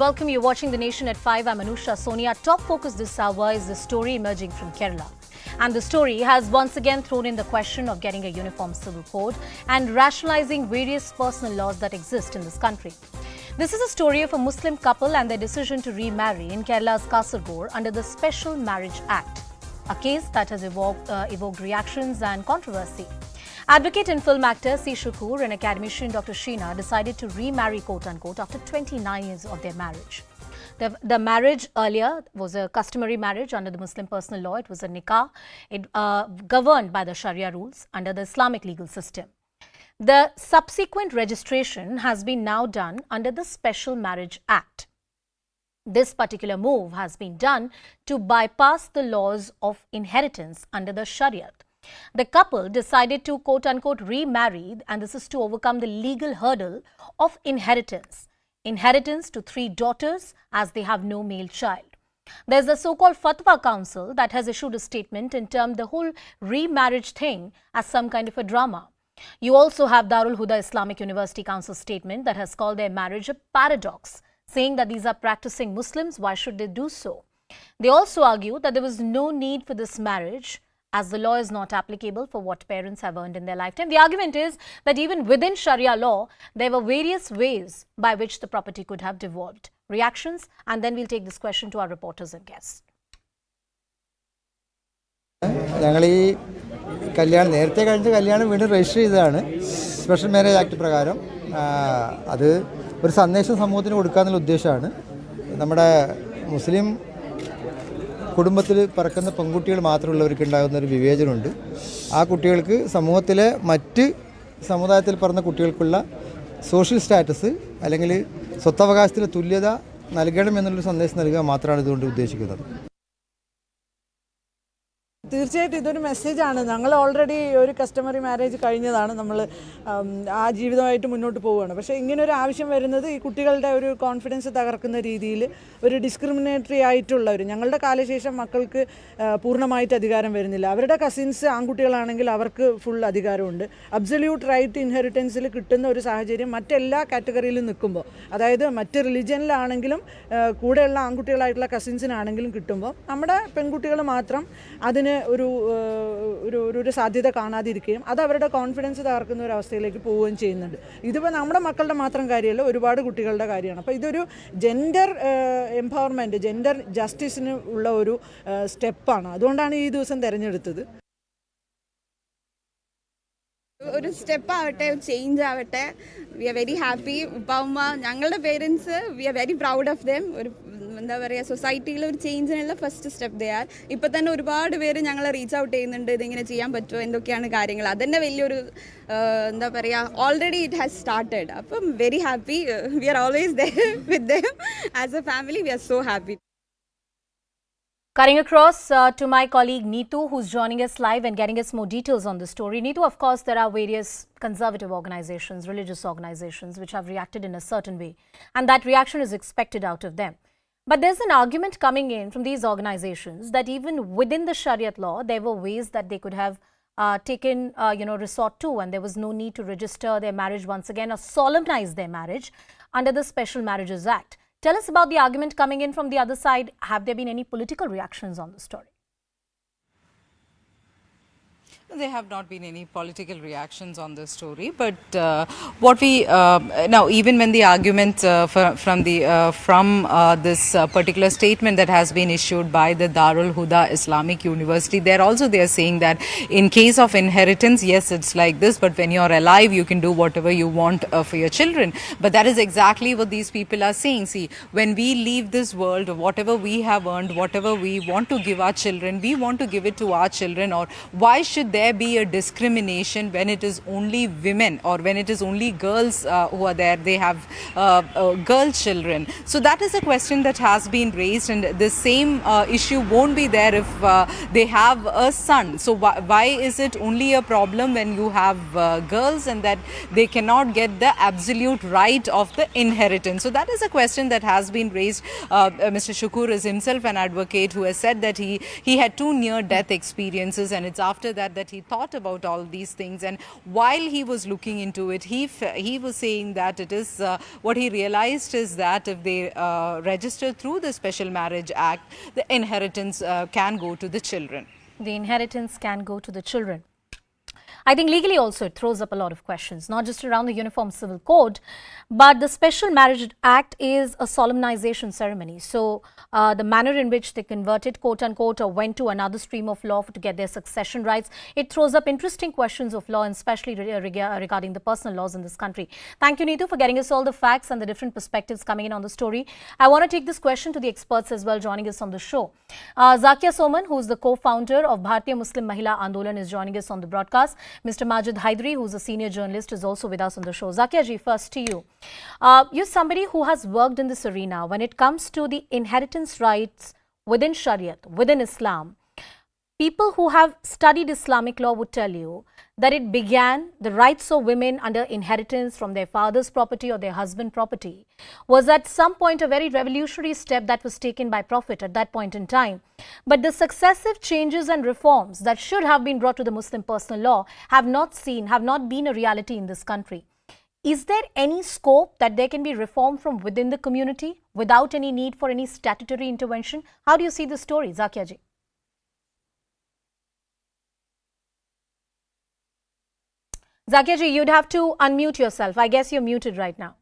Welcome, you're watching The Nation at 5. I'm Anusha Sonia. Top focus this hour is the story emerging from Kerala. And the story has once again thrown in the question of getting a uniform civil code and rationalizing various personal laws that exist in this country. This is a story of a Muslim couple and their decision to remarry in Kerala's Kasaragod under the Special Marriage Act, a case that has evoked reactions and controversy. Advocate and film actor C. Shakur and academician Dr. Sheena decided to remarry quote-unquote after 29 years of their marriage. The marriage earlier was a customary marriage under the Muslim personal law. It was a nikah, governed by the Sharia rules under the Islamic legal system. The subsequent registration has been now done under the Special Marriage Act. This particular move has been done to bypass the laws of inheritance under the Sharia. The couple decided to quote-unquote remarry, and this is to overcome the legal hurdle of inheritance. Inheritance to 3 daughters as they have no male child. There's a so-called Fatwa Council that has issued a statement and termed the whole remarriage thing as some kind of a drama. You also have Darul Huda Islamic University Council statement that has called their marriage a paradox, saying that these are practicing Muslims, why should they do so? They also argue that there was no need for this marriage as the law is not applicable for what parents have earned in their lifetime. The argument is that even within Sharia law, there were various ways by which the property could have devolved. Reactions, and then we'll take this question to our reporters and guests. നേരത്തെ കഴിഞ്ഞ കല്യാണം വീണ്ടും register ചെയ്തതാണ് special marriage act പ്രകാരം. അത് ഒരു സന്ദേശം സമൂഹത്തിന് കൊടുക്കാനുള്ള ഉദ്ദേശമാണ്. നമ്മുടെ മുസ്ലിം കുടുംബത്തിൽ പറക്കുന്ന പെൺകുട്ടികൾ മാത്രമുള്ളവർക്ക് ഉണ്ടാകുന്ന ഒരു വിവേചനമുണ്ട്. ആ കുട്ടികൾക്ക് സമൂഹത്തിലെ മറ്റ് സമുദായത്തിൽ പറഞ്ഞ കുട്ടികൾക്കുള്ള സോഷ്യൽ സ്റ്റാറ്റസ് അല്ലെങ്കിൽ സ്വത്തവകാശത്തിലെ തുല്യത നൽകണം എന്നുള്ളൊരു സന്ദേശം നൽകുക മാത്രമാണ് ഇതുകൊണ്ട് ഉദ്ദേശിക്കുന്നത്. തീർച്ചയായിട്ടും ഇതൊരു മെസ്സേജാണ്. ഞങ്ങൾ ഓൾറെഡി ഒരു കസ്റ്റമറി മാരേജ് കഴിഞ്ഞതാണ്. നമ്മൾ ആ ജീവിതമായിട്ട് മുന്നോട്ട് പോവുകയാണ്. പക്ഷേ ഇങ്ങനൊരു ആവശ്യം വരുന്നത് ഈ കുട്ടികളുടെ ഒരു കോൺഫിഡൻസ് തകർക്കുന്ന രീതിയിൽ ഒരു ഡിസ്ക്രിമിനേറ്ററി ആയിട്ടുള്ളവർ, ഞങ്ങളുടെ കാലശേഷം മക്കൾക്ക് പൂർണ്ണമായിട്ട് അധികാരം വരുന്നില്ല. അവരുടെ കസിൻസ് ആൺകുട്ടികളാണെങ്കിൽ അവർക്ക് ഫുൾ അധികാരമുണ്ട്. അബ്സല്യൂട്ട് റൈറ്റ് ഇൻഹെറിറ്റൻസിൽ കിട്ടുന്ന ഒരു സാഹചര്യം മറ്റെല്ലാ കാറ്റഗറിയിലും നിൽക്കുമ്പോൾ, അതായത് മറ്റ് റിലിജനിലാണെങ്കിലും കൂടെയുള്ള ആൺകുട്ടികളായിട്ടുള്ള കസിൻസിനാണെങ്കിലും കിട്ടുമ്പോൾ നമ്മുടെ പെൺകുട്ടികൾ മാത്രം അതിന് ഒരു സാധ്യത കാണാതിരിക്കുകയും അത് അവരുടെ കോൺഫിഡൻസ് തകർക്കുന്ന ഒരു അവസ്ഥയിലേക്ക് പോവുകയും ചെയ്യുന്നുണ്ട്. ഇതിപ്പോൾ നമ്മുടെ മക്കളുടെ മാത്രം കാര്യമല്ല, ഒരുപാട് കുട്ടികളുടെ കാര്യമാണ്. അപ്പോൾ ഇതൊരു ജെൻഡർ എംപവർമെൻറ്റ്, ജെൻഡർ ജസ്റ്റിസിന് ഉള്ള ഒരു സ്റ്റെപ്പാണ്. അതുകൊണ്ടാണ് ഈ ദിവസം തിരഞ്ഞെടുത്തത്. ഒരു സ്റ്റെപ്പ് ആവട്ടെ, ചേഞ്ച് ആവട്ടെ. We are very happy. ഉപ്പ ഉമ്മ, ഞങ്ങളുടെ parents, we are very proud of them. ഒരു എന്താ പറയുക, സൊസൈറ്റിയിൽ ഒരു ചേഞ്ചിനുള്ള ഫസ്റ്റ് സ്റ്റെപ്പ് ദേ ആർ. ഇപ്പം തന്നെ ഒരുപാട് പേര് ഞങ്ങളെ റീച്ച് ഔട്ട് ചെയ്യുന്നുണ്ട്, ഇതിങ്ങനെ ചെയ്യാൻ പറ്റുമോ, എന്തൊക്കെയാണ് കാര്യങ്ങൾ. അതന്നെ വലിയൊരു എന്താ പറയുക, ഓൾറെഡി ഇറ്റ് ഹാസ് സ്റ്റാർട്ടഡ്. അപ്പം very happy. We are always there with them as a family. We are so happy. Cutting across to my colleague Neetu, who's joining us live and getting us more details on the story. Neetu, of course, there are various conservative organizations, religious organizations, which have reacted in a certain way, and that reaction is expected out of them. But there's an argument coming in from these organizations that even within the Sharia law, there were ways that they could have taken, resort to, and there was no need to register their marriage once again or solemnize their marriage under the Special Marriages Act. Tell us about the argument coming in from the other side. Have there been any political reactions on the story? There have not been any political reactions on this story, but what we now, even when the argument from this particular statement that has been issued by the Darul Huda Islamic University, they are saying that in case of inheritance, yes, it's like this, but when you're alive, you can do whatever you want for your children. But that is exactly what these people are saying. See, when we leave this world, whatever we have earned, whatever we want to give our children, we want to give it to our children. Or why should there be a discrimination when it is only women or when it is only girls who are there, they have girl children? So that is a question that has been raised, and the same issue won't be there if they have a son. So why is it only a problem when you have girls and that they cannot get the absolute right of the inheritance? So that is a question that has been raised. Mr. Shakur is himself an advocate who has said that he had 2 near-death experiences, and it's after that that he thought about all these things, and while he was looking into it, he was saying that it is what he realized is that if they register through the Special Marriage Act, the inheritance can go to the children. The inheritance can go to the children. I think legally also it throws up a lot of questions, not just around the Uniform Civil Code, but the Special Marriage Act is a solemnization ceremony. So the manner in which they converted, quote unquote, or went to another stream of law to get their succession rights, it throws up interesting questions of law, and especially regarding the personal laws in this country. Thank you, Neetu, for getting us all the facts and the different perspectives coming in on the story. I want to take this question to the experts as well joining us on the show. Zakia Soman, who is the co-founder of Bharatiya Muslim Mahila Andolan, is joining us on the broadcast. Mr. Majid Hydari, who is a senior journalist, is also with us on the show. Zakia ji, first to you. You're somebody who has worked in this arena. When it comes to the inheritance rights within Sharia, within Islam, people who have studied Islamic law would tell you that it began, the rights of women under inheritance from their father's property or their husband's property was at some point a very revolutionary step that was taken by Prophet at that point in time. But the successive changes and reforms that should have been brought to the Muslim personal law have not been a reality in this country. Is there any scope that there can be reform from within the community without any need for any statutory intervention? How do you see this story, Zakia ji? Zakia ji, you'd have to unmute yourself. I guess you're muted right now.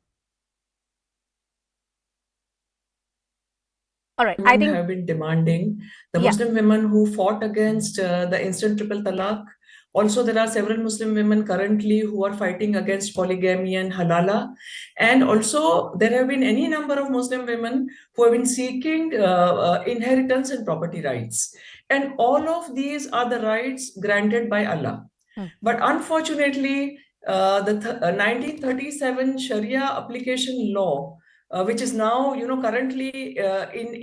All right. I think have been demanding the Muslim women who fought against the instant triple talaq. Also, there are several Muslim women currently who are fighting against polygamy and halala. And also, there have been any number of Muslim women who have been seeking inheritance and property rights. And all of these are the rights granted by Allah. But unfortunately, the 1937 Sharia application law, which is now, currently in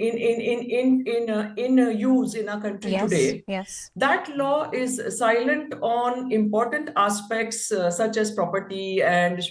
use in our country today. Yes. That law is silent on important aspects such as property and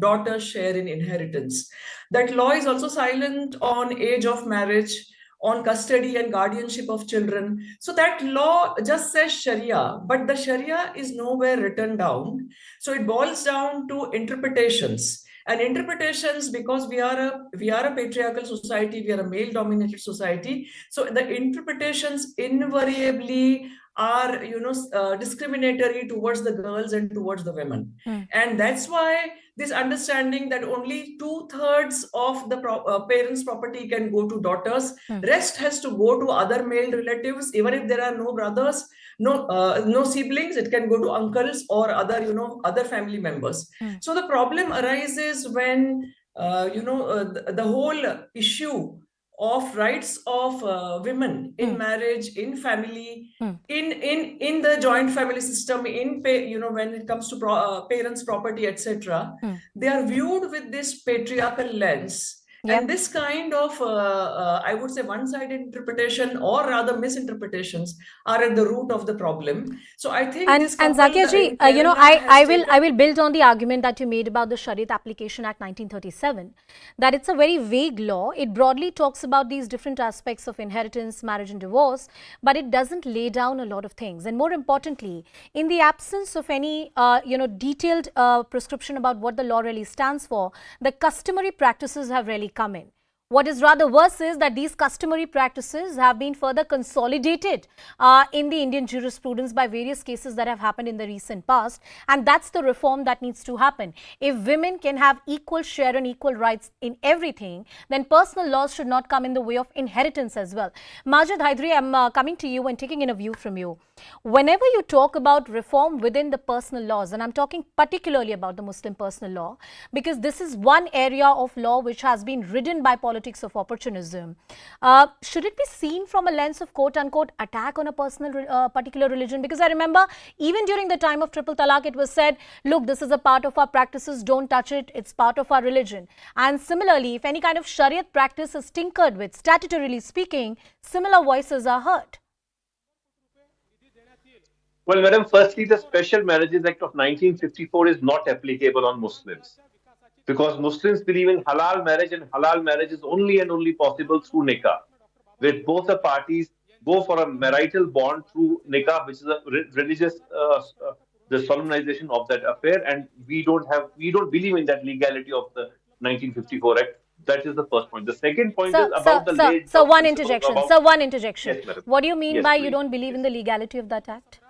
daughter's share in inheritance. That law is also silent on age of marriage, on custody and guardianship of children. So that law just says Sharia, but the Sharia is nowhere written down. So it boils down to interpretations. And interpretations, because we are a patriarchal society, we are a male-dominated society. So the interpretations invariably are, discriminatory towards the girls and towards the women. And that's why this understanding that only 2/3 of the parents' property can go to daughters, rest has to go to other male relatives, even if there are no brothers, no siblings, it can go to uncles or other, other family members. So the problem arises when, the whole issue of rights of women in marriage, in family, in the joint family system, when it comes to parents' property, etc., they are viewed with this patriarchal lens. And this kind of, I would say, one-sided interpretation or rather misinterpretations are at the root of the problem. So I think and Zakia ji, I will build on the argument that you made about the Sharia Application Act 1937, that it's a very vague law. It broadly talks about these different aspects of inheritance, marriage and divorce, but it doesn't lay down a lot of things. And more importantly, in the absence of any, detailed prescription about what the law really stands for, the customary practices have really come in. What is rather worse is that these customary practices have been further consolidated in the Indian jurisprudence by various cases that have happened in the recent past. And that's the reform that needs to happen. If women can have equal share and equal rights in everything, then personal laws should not come in the way of inheritance as well. Majid Hydari, I'm coming to you and taking in a view from you. Whenever you talk about reform within the personal laws, and I'm talking particularly about the Muslim personal law, because this is one area of law which has been ridden by politics of opportunism, should it be seen from a lens of quote-unquote attack on a particular religion? Because I remember even during the time of triple talaq, it was said, look, this is a part of our practices, don't touch it, it's part of our religion. And similarly, if any kind of Shariat practice is tinkered with, statutorily speaking, similar voices are heard. Well, madam, firstly, the Special Marriages Act of 1954 is not applicable on Muslims because Muslims believe in halal marriage, and halal marriage is only and only possible through nikah, with both the parties go for a marital bond through nikah, which is a religious the solemnization of that affair, and we don't believe in that legality of the 1954 Act. That is the first point. The second point is about the laid down one principles interjection. about. Sir, one interjection. Yes, madam. What do you mean Yes, by you please. don't believe in the legality of that act?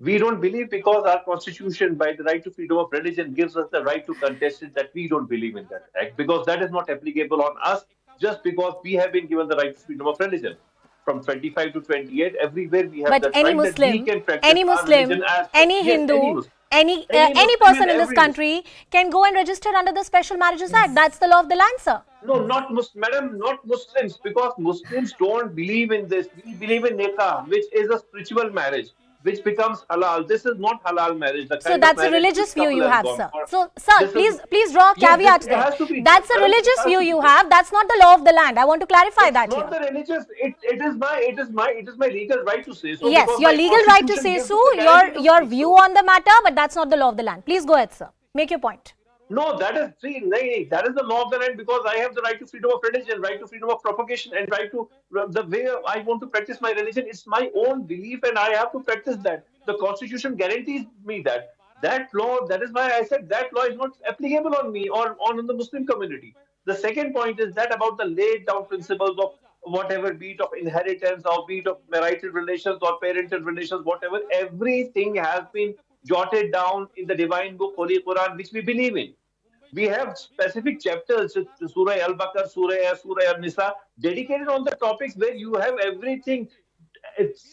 We don't believe because our constitution, by the right to freedom of religion, gives us the right to contest it, that we don't believe in that act because that is not applicable on us just because we have been given the right to freedom of religion. From 25 to 28, everywhere we have But that any right that we Muslim, can practice our religion as any yes, Hindu, Muslim. any Muslim person and in this every country can go and register under the Special Marriages Act. That's the law of the land, sir. No, not madam, not Muslims, because Muslims don't believe in this. We believe in nikah, which is a spiritual marriage, which becomes halal. This is not halal marriage. The So kind that's of a marriage religious this view couple you has have, gone sir. for. So, sir, This please draw yes, caveats it has there. to be That's a madam, it religious has view to be you there. have. That's not the law of the land. I want to clarify It's that not here. the religious. It is my legal right to say so. Yes, because your my legal right to constitution say gives so, me the guarantee to your speak view so. on the matter, but that's not the law of the land. Please go ahead, sir. Make your point. No, that is that is the law of the land because I have the right to freedom of religion, right to freedom of propagation, and right to the way I want to practice my religion. It's my own belief, and I have to practice that. The Constitution guarantees me that. That law, that is why I said that law is not applicable on me or on the Muslim community. The second point is that about the laid down principles of whatever, be it of inheritance or be it of marital relations or parental relations, whatever, everything has been jotted down in the divine book, Holy Quran, which we believe in. We have specific chapters, Surah Al-Baqarah, Surah Al-Nisa, dedicated on the topics where you have everything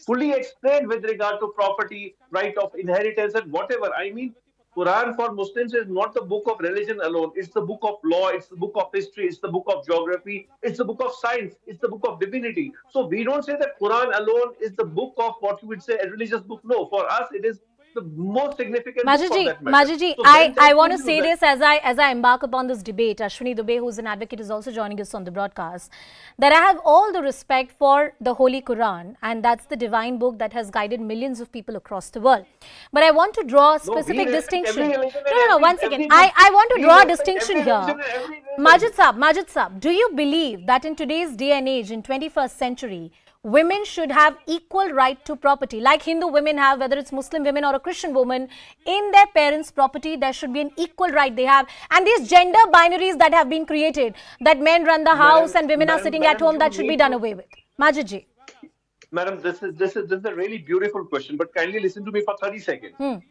fully explained with regard to property, right of inheritance, and whatever. I mean, Quran for Muslims is not the book of religion alone. It's the book of law. It's the book of history. It's the book of geography. It's the book of science. It's the book of divinity. So we don't say that Quran alone is the book of what you would say a religious book. No, for us it is the most significant book for that matter. Majidji, So I want to tells say you this as I embark upon this debate. Ashwini Dubey, who is an advocate, is also joining us on the broadcast. That I have all the respect for the Holy Quran, and that's the divine book that has guided millions of people across the world. But I want to draw a specific distinction. No. Once again, I want to draw a distinction here. Majid Saab, do you believe that in today's day and age, in 21st century, women should have equal right to property, like Hindu women have, whether it's Muslim women or a Christian woman, in their parents' property? There should be an equal right they have. And these gender binaries that have been created, that men run the house and women are sitting at home, that should be done away with. Majidji. Madam, this is a really beautiful question, but kindly listen to me for 30 seconds.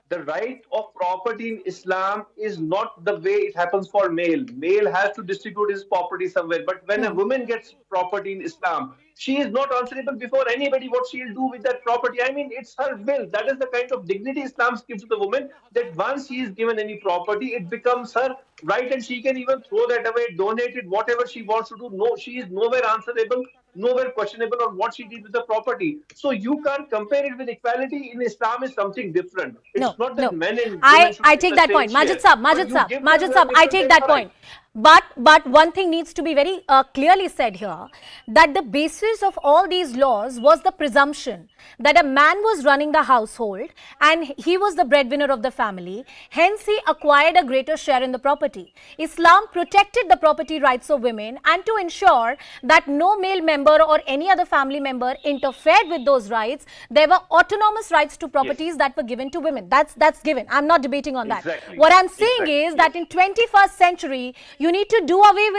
The right of property in Islam is not the way it happens for male. Male has to distribute his property somewhere. But when a woman gets property in Islam, she is not answerable before anybody what she'll do with that property. I mean, it's her will. That is the kind of dignity Islam gives to the woman, that once she is given any property, it becomes her right and she can even throw that away, donate it, whatever she wants to do. No, she is nowhere answerable, nowhere questionable on what she did with the property. So you can't compare it with equality. In Islam is something different. It's not that men and women should I take that point. Majid Saab, I take that point. But one thing needs to be very clearly said here, that the basis of all these laws was the presumption that a man was running the household and he was the breadwinner of the family. Hence, he acquired a greater share in the property. Islam protected the property rights of women, and to ensure that no male member or any other family member interfered with those rights, there were autonomous rights to properties that were given to women. That's given. I'm not debating on that. Exactly. What I'm saying is that in 21st century, you need to do away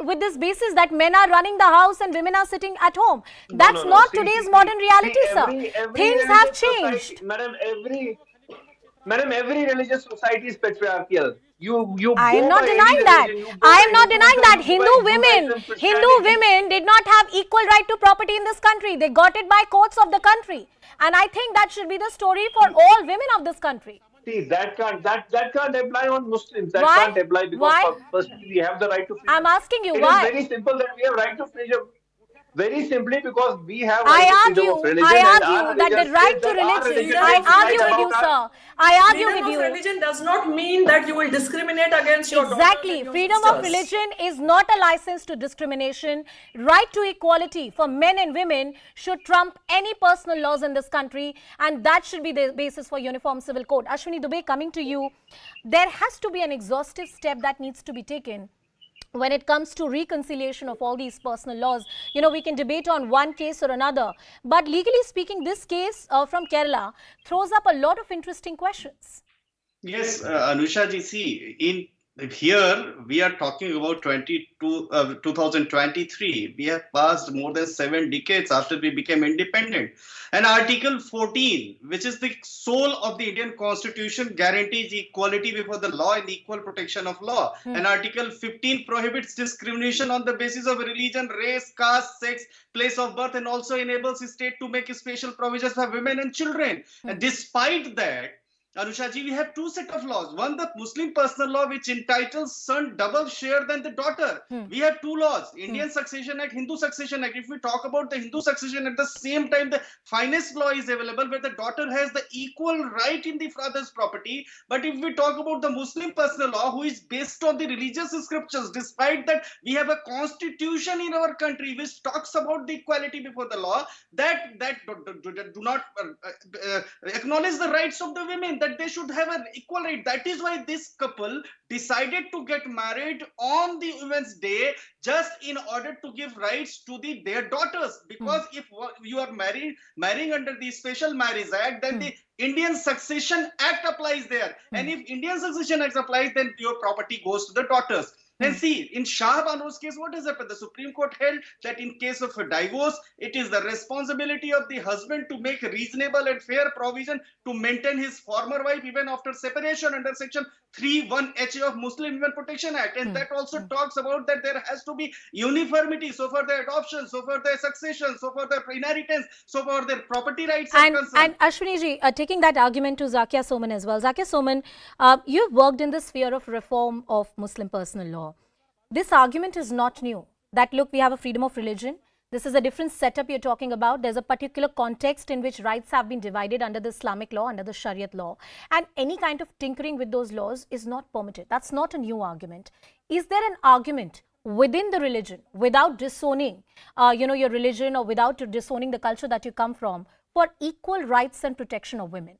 with this basis that men are running the house and women are sitting at home. That's not today's modern reality, sir. Things have changed. Madam, every religious society is patriarchal. I am not denying that. I am not denying that. Hindu women did not have equal right to property in this country. They got it by courts of the country. And I think that should be the story for all women of this country. See, that can't apply on Muslims. That Why? can't apply because Why? firstly we have the right to freedom. I'm asking you It why. is very simple that we have right to freedom. Very simply because we have I right to freedom of religion. argue and our that the religion right says to that our religion, religion I is right argue with you, about our- sir. I argue Freedom with of you. religion does not mean that you will discriminate against your daughters Exactly. and your Freedom of sisters. religion is not a license to discrimination. Right to equality for men and women should trump any personal laws in this country, and that should be the basis for uniform civil code. Ashwini Dubey, coming to you, there has to be an exhaustive step that needs to be taken when it comes to reconciliation of all these personal laws. We can debate on one case or another, but legally speaking, this case from Kerala throws up a lot of interesting questions. Yes, Anusha ji, see, in here we are talking about 2023. We have passed more than 7 decades after we became independent. And Article 14, which is the soul of the Indian Constitution, guarantees equality before the law and equal protection of law. And Article 15 prohibits discrimination on the basis of religion, race, caste, sex, place of birth, and also enables the state to make special provisions for women and children. And despite that, Anusha ji, we have 2 sets of laws. One, the Muslim personal law, which entitles son double share than the daughter. We have 2 laws, Indian Succession Act, Hindu Succession Act. If we talk about the Hindu Succession, at the same time, the finest law is available where the daughter has the equal right in the father's property. But if we talk about the Muslim personal law, who is based on the religious scriptures, despite that we have a constitution in our country which talks about the equality before the law, that do not acknowledge the rights of the women, that they should have an equal right. That is why this couple decided to get married on the Women's Day, just in order to give rights to their daughters. Because if you are marrying under the Special Marriage Act, then the Indian Succession Act applies there. And if Indian Succession Act applies, then your property goes to the daughters. And see, in Shah Banu's case, what has happened? The Supreme Court held that in case of a divorce, it is the responsibility of the husband to make reasonable and fair provision to maintain his former wife even after separation under Section 3(1)(h) of Muslim Women Protection Act. And that also talks about that there has to be uniformity, so for the adoption, so for the succession, so for the inheritance, so for their property rights. And Ashwini ji, taking that argument to Zakia Soman as well. Zakia Soman, you've worked in the sphere of reform of Muslim personal law. This argument is not new. That, look, we have a freedom of religion. This is a different setup you're talking about. There's a particular context in which rights have been divided under the Islamic law, under the Sharia law. And any kind of tinkering with those laws is not permitted. That's not a new argument. Is there an argument within the religion, without disowning, your religion, or without disowning the culture that you come from, for equal rights and protection of women?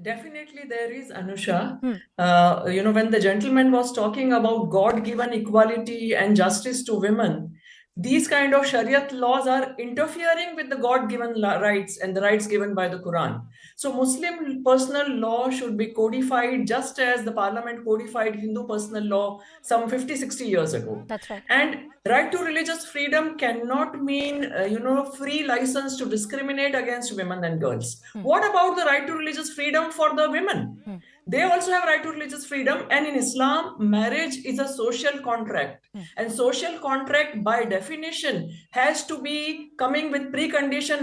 Definitely there is, Anusha. When the gentleman was talking about God-given equality and justice to women, these kind of Shariat laws are interfering with the God-given rights and the rights given by the Quran. So Muslim personal law should be codified just as the Parliament codified Hindu personal law some 50-60 years ago. That's right. And right to religious freedom cannot mean, free license to discriminate against women and girls. What about the right to religious freedom for the women? They also have right to religious freedom, and in Islam, marriage is a social contract. And social contract by definition has to be coming with precondition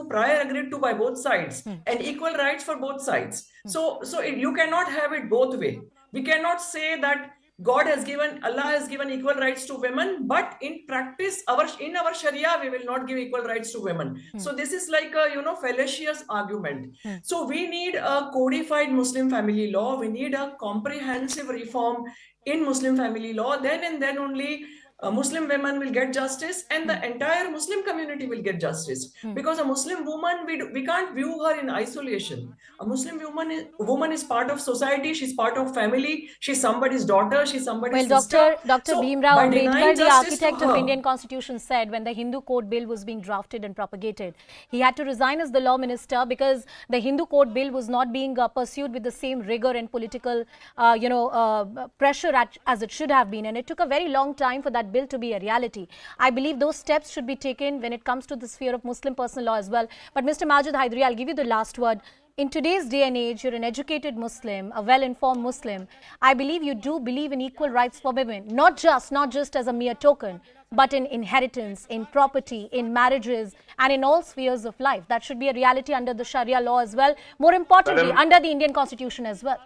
prior agreed to by both sides, and equal rights for both sides. So you cannot have it both way. We cannot say that Allah has given equal rights to women, but in practice, in our Sharia, we will not give equal rights to women. So this is like a, fallacious argument. So we need a codified Muslim family law. We need a comprehensive reform in Muslim family law. Then and then only Muslim women will get justice, and the entire Muslim community will get justice. Because a Muslim woman, we can't view her in isolation. A Muslim woman is part of society. She's part of family. She's somebody's daughter. She's somebody's sister. Dr. Bhimrao Ambedkar, the architect of Indian Constitution, said when the Hindu Code Bill was being drafted and propagated, he had to resign as the law minister because the Hindu Code Bill was not being pursued with the same rigor and political, pressure as it should have been. And it took a very long time for that bill to be a reality. I believe those steps should be taken when it comes to the sphere of Muslim personal law as well. But Mr. Majid Hydari, I'll give you the last word. In today's day and age, you're an educated Muslim, a well-informed Muslim. I believe you do believe in equal rights for women, not just as a mere token, but in inheritance, in property, in marriages, and in all spheres of life. That should be a reality under the Sharia law as well. More importantly, under the Indian Constitution as well.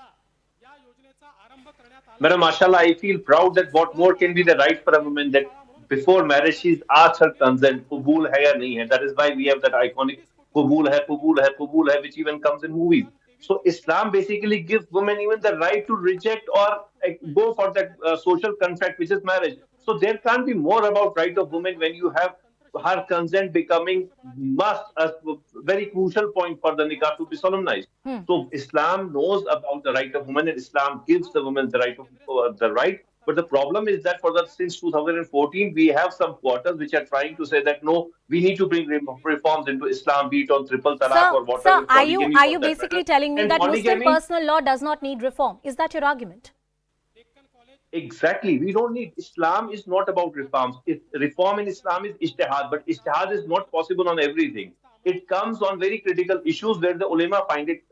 Madam, mashallah, I feel proud that what more can be the right for a woman that before marriage she's asked her consent, Qabool hai ya nahi hai. That is why we have that iconic Qabool hai, Qabool hai, Qabool hai, which even comes in movies. So Islam basically gives women even the right to reject or go for that social contract, which is marriage. So there can't be more about right of women when you have her consent becoming a very crucial point for the nikah to be solemnized. So Islam knows about the right of women, and Islam gives the woman the right But the problem is that since 2014, we have some quarters which are trying to say that no, we need to bring reforms into Islam, be it on triple talaq Sir, or whatever, are polygamy are for you that basically matter. telling me And that Muslim polygamy, personal law does not need reform? Is that your argument? exactly. We don't need Islam is not about reforms. Reform in Islam is ijtihad, but ijtihad is not possible on everything. It comes on very critical issues where the ulama find it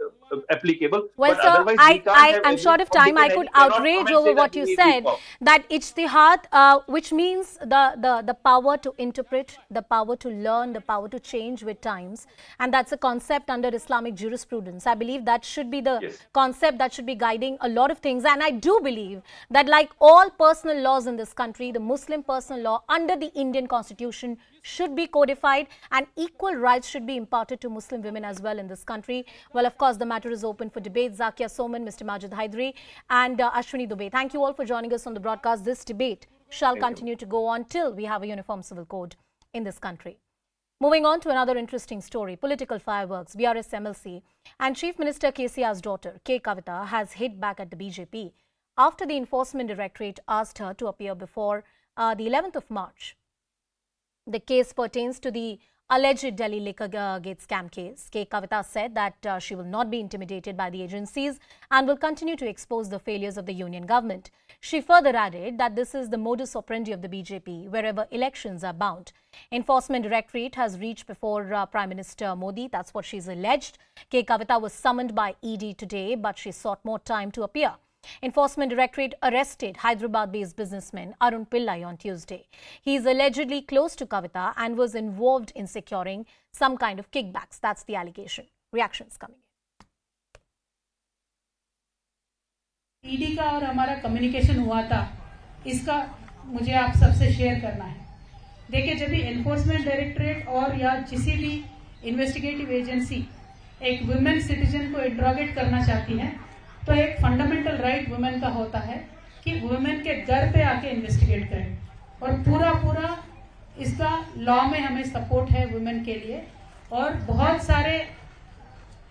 applicable. Well, But sir, otherwise, we can't have I'm every short of reform time. I decade and could you cannot come outrage and over say that what we you need said, reform. that ijtihad, which means the power to interpret, the power to learn, the power to change with times. And that's a concept under Islamic jurisprudence. I believe that should be the Yes. concept that should be guiding a lot of things. And I do believe that like all personal laws in this country, the Muslim personal law under the Indian constitution should be codified and equal rights should be imparted to Muslim women as well in this country. Well, of course, the matter is open for debate. Zakia Soman, Mr. Majid Haidri and Ashwini Dubey. Thank you all for joining us on the broadcast. This debate shall continue to go on till we have a uniform civil code in this country. Moving on to another interesting story, political fireworks. BRS MLC and Chief Minister KCR's daughter, K. Kavitha, has hit back at the BJP after the Enforcement Directorate asked her to appear before the 11th of March. The case pertains to the alleged Delhi liquor gate scam case. K. Kavitha said that she will not be intimidated by the agencies and will continue to expose the failures of the union government. She further added that this is the modus operandi of the BJP wherever elections are bound. Enforcement Directorate has reached before Prime Minister Modi. That's what she's alleged. K. Kavitha was summoned by ED today, but she sought more time to appear. Enforcement Directorate arrested Hyderabad-based businessman Arun Pillai on Tuesday. He is allegedly close to Kavitha and was involved in securing some kind of kickbacks. That's the allegation. Reactions coming in. ED का और हमारा communication हुआ था, इसका मुझे आप सबसे share करना है। देखिए, जब भी एनफोर्समेंट डायरेक्टरेट और या किसी भी इन्वेस्टिगेटिव एजेंसी एक वुमेन सिटीजन को इंट्रोगेट करना चाहती है, तो एक फंडामेंटल राइट वुमेन का होता है कि वुमेन के घर पे आके इन्वेस्टिगेट करें। और पूरा इसका लॉ में हमें सपोर्ट है वुमेन के लिए। और बहुत सारे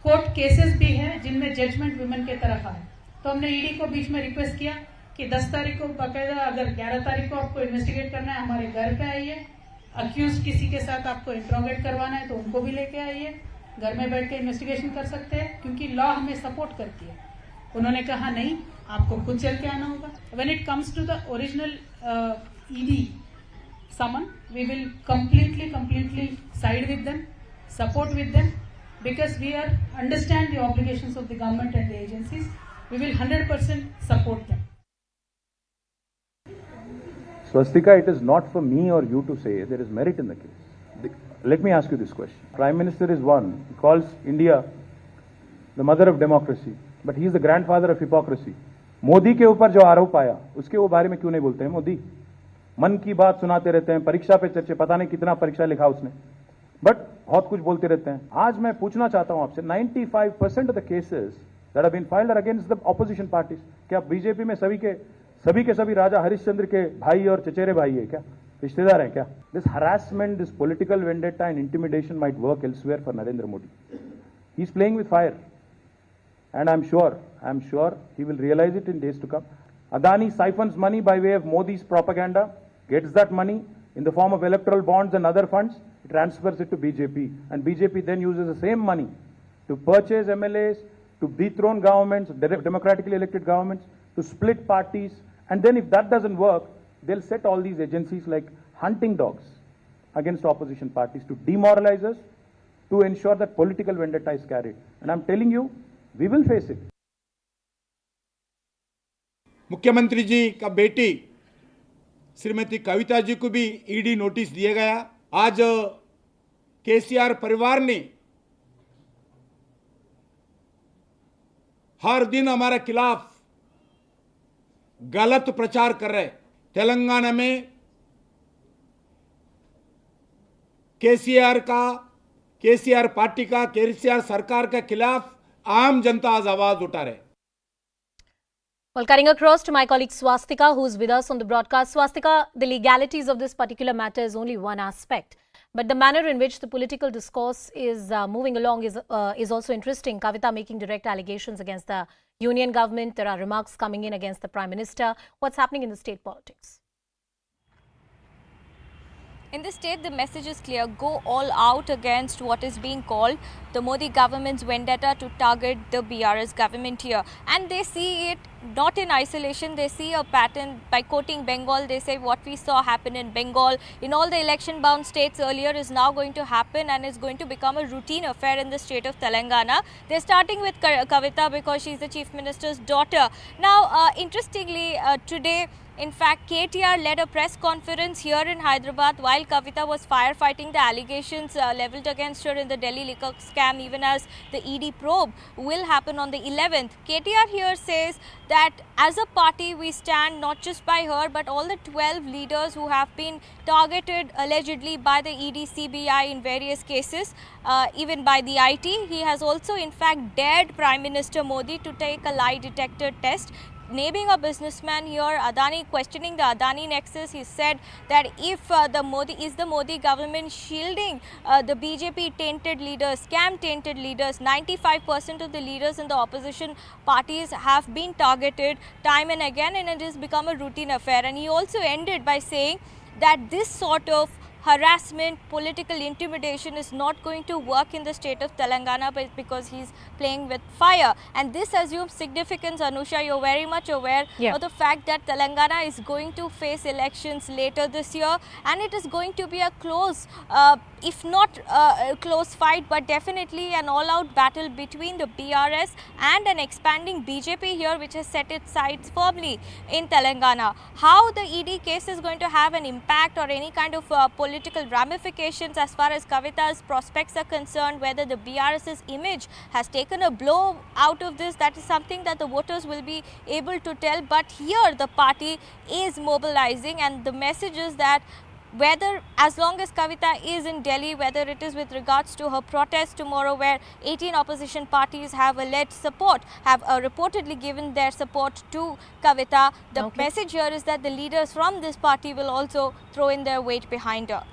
कोर्ट केसेस भी हैं जिनमें जजमेंट वुमेन के तरफ आए। तो हमने ईडी को बीच में रिक्वेस्ट किया कि 10 तारीख को बाकायदा, अगर 11 तारीख को आपको इन्वेस्टिगेट करना है, हमारे घर पे आइए। अक्यूज किसी के साथ आपको इंट्रोगेट करवाना है तो उनको भी लेके आइए, घर में बैठ के इन्वेस्टिगेशन कर सकते हैं, क्योंकि लॉ हमें सपोर्ट करती है। उन्होंने कहा नहीं, आपको खुद चल के आना होगा। When it comes to the original ED summon, we will completely side with them, support with them, because we understand the obligations of the government and the agencies. We will 100% support them. Swastika, it is not for me or you to say there is merit in the case. Let me ask you this question. Prime Minister is one. He calls India the mother of democracy, but he is the grandfather of hypocrisy. Modi के ऊपर जो आरोप आया, उसके वो बारे में क्यों नहीं बोलते हैं? मोदी मन की बात सुनाते रहते हैं, परीक्षा पे चर्चे, पता नहीं कितना परीक्षा लिखा उसने, बट बहुत कुछ बोलते रहते हैं। आज मैं पूछना चाहता हूं आपसे, 95% of the cases that have been filed are against the opposition parties. क्या बीजेपी में सभी के सभी राजा हरिश्चंद्र के भाई और चचेरे भाई है क्या, रिश्तेदार हैं क्या? This harassment, this political vendetta and intimidation might work elsewhere for Narendra Modi. He is playing with fire and I'm sure he will realize it in days to come. Adani siphons money by way of Modi's propaganda, gets that money in the form of electoral bonds and other funds, transfers it to BJP, and BJP then uses the same money to purchase MLAs, to dethrone governments, democratically elected governments, to split parties, and then if that doesn't work, they'll set all these agencies like hunting dogs against opposition parties to demoralize us, to ensure that political vendetta is carried. And I'm telling you, we will face it. मुख्यमंत्री जी का बेटी श्रीमती कविता जी को भी ED notice दिया गया। आज केसीआर परिवार ने हर दिन हमारे खिलाफ गलत प्रचार कर रहे। तेलंगाना में केसीआर पार्टी का, केसीआर सरकार के खिलाफ आम जनता आज आवाज उठा रहे। Well, cutting across to my colleague Swastika, who is with us on the broadcast. Swastika, the legalities of this particular matter is only one aspect, but the manner in which the political discourse is moving along is also interesting. Kavitha making direct allegations against the union government. There are remarks coming in against the Prime Minister. What's happening in the state politics? In the state, the message is clear. Go all out against what is being called the Modi government's vendetta to target the BRS government here. And they see it not in isolation. They see a pattern by quoting Bengal. They say what we saw happen in Bengal in all the election-bound states earlier is now going to happen and is going to become a routine affair in the state of Telangana. They're starting with Kavitha because she's the Chief Minister's daughter. Now, interestingly, today, in fact, KTR led a press conference here in Hyderabad while Kavitha was firefighting the allegations levelled against her in the Delhi liquor scam, even as the ED probe will happen on the 11th. KTR here says that as a party, we stand not just by her, but all the 12 leaders who have been targeted allegedly by the ED CBI in various cases, even by the IT. He has also, in fact, dared Prime Minister Modi to take a lie detector test. Naming a businessman here, Adani, questioning the Adani nexus, he said that if the Modi government shielding the BJP tainted leaders, scam tainted leaders, 95% of the leaders in the opposition parties have been targeted time and again, and it has become a routine affair. And he also ended by saying that this sort of harassment, political intimidation is not going to work in the state of Telangana because he's playing with fire. And this assumes significance, Anusha. You're very much aware of the fact that Telangana is going to face elections later this year, and it is going to be a close, if not a close fight, but definitely an all-out battle between the BRS and an expanding BJP here, which has set its sights firmly in Telangana. How the ED case is going to have an impact or any kind of political ramifications as far as Kavitha's prospects are concerned, whether the BRS's image has taken a blow out of this, that is something that the voters will be able to tell. But here the party is mobilizing, and the message is that whether, as long as Kavitha is in Delhi, whether it is with regards to her protest tomorrow where 18 opposition parties have alleged support, have reportedly given their support to Kavitha, the message here is that the leaders from this party will also throw in their weight behind her.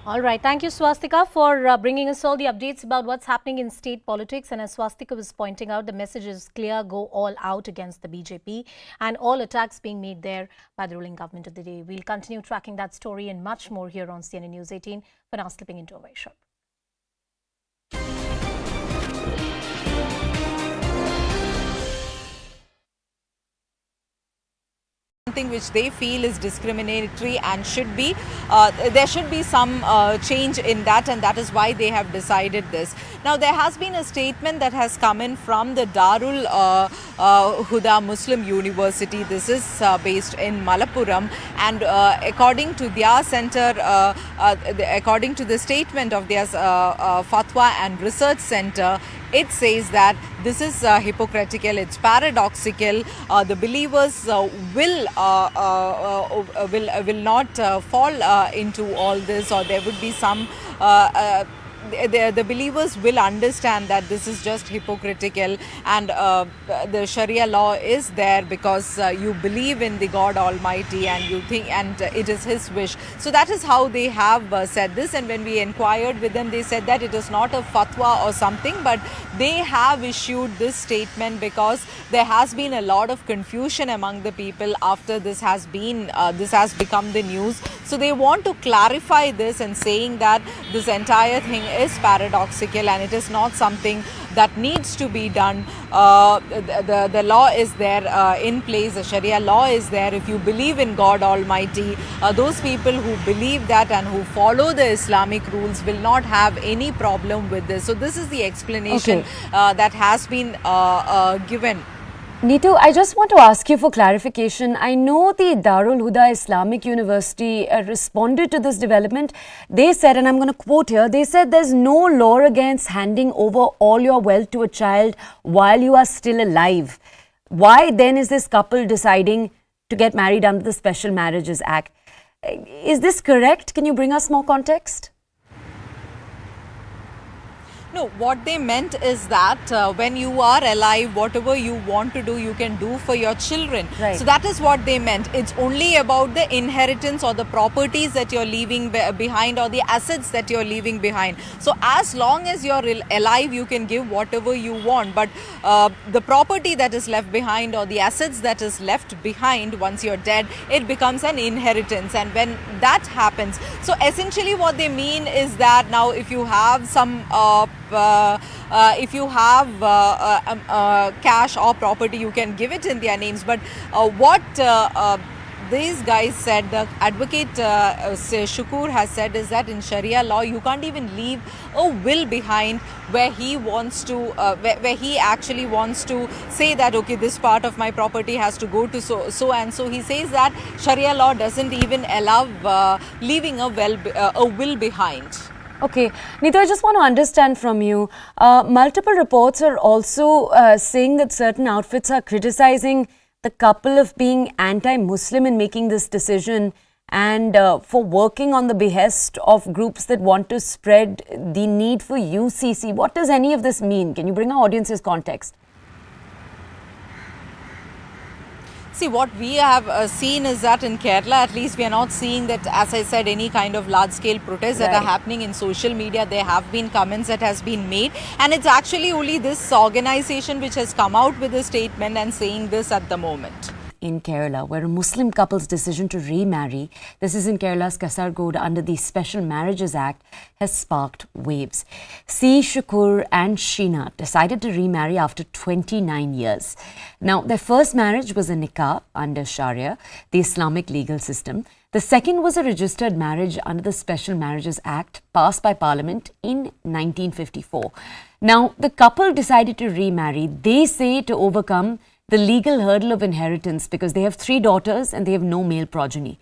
All right. Thank you, Swastika, for bringing us all the updates about what's happening in state politics. And as Swastika was pointing out, the message is clear: go all out against the BJP and all attacks being made there by the ruling government of the day. We'll continue tracking that story and much more here on CNN News 18. For now, slipping into a very short. Something which they feel is discriminatory and should be, there should be some change in that, and that is why they have decided this. Now, there has been a statement that has come in from the Darul Huda Muslim University. This is based in Malappuram, and according to their center, according to the statement of their Fatwa and Research Center, it says that this is hypocritical, it's paradoxical. The believers will not fall into all this, or there would be some the believers will understand that this is just hypocritical, and the Sharia law is there because you believe in the God Almighty and you think, and it is His wish. So that is how they have said this. And when we inquired with them, they said that it is not a fatwa or something, but they have issued this statement because there has been a lot of confusion among the people after this has become the news. So they want to clarify this and saying that this entire thing is paradoxical and it is not something that needs to be done. The law is there in place, the Sharia law is there. If you believe in God Almighty, those people who believe that and who follow the Islamic rules will not have any problem with this. So this is the explanation that has been given. Neetu, I just want to ask you for clarification. I know the Darul Huda Islamic University responded to this development. They said, and I'm going to quote here, they said there's no law against handing over all your wealth to a child while you are still alive. Why then is this couple deciding to get married under the Special Marriages Act? Is this correct? Can you bring us more context? No, what they meant is that when you are alive, whatever you want to do, you can do for your children. Right. So that is what they meant. It's only about the inheritance or the properties that you're leaving behind or the assets that you're leaving behind. So as long as you're alive, you can give whatever you want. But the property that is left behind or the assets that is left behind once you're dead, it becomes an inheritance. And when that happens, so essentially what they mean is that now if you have some if you have cash or property, you can give it in their names. But what these guys said, the advocate Shukur has said, is that in Sharia law, you can't even leave a will behind where he wants to, where he actually wants to say that, okay, this part of my property has to go to so and so. He says that Sharia law doesn't even allow leaving a will behind. Okay, Neetu, I just want to understand from you, multiple reports are also saying that certain outfits are criticizing the couple of being anti-Muslim in making this decision and for working on the behest of groups that want to spread the need for UCC. What does any of this mean? Can you bring our audience's context? See, what we have seen is that in Kerala, at least, we are not seeing that, as I said, any kind of large-scale protests that are happening in social media. There have been comments that has been made, and it's actually only this organization which has come out with a statement and saying this at the moment. In Kerala, where a Muslim couple's decision to remarry, this is in Kerala's Kasargod under the Special Marriages Act, has sparked waves. C. Shukur and Sheena decided to remarry after 29 years. Now, their first marriage was a nikah under Sharia, the Islamic legal system. The second was a registered marriage under the Special Marriages Act passed by Parliament in 1954. Now, the couple decided to remarry, they say, to overcome the legal hurdle of inheritance because they have 3 daughters and they have no male progeny.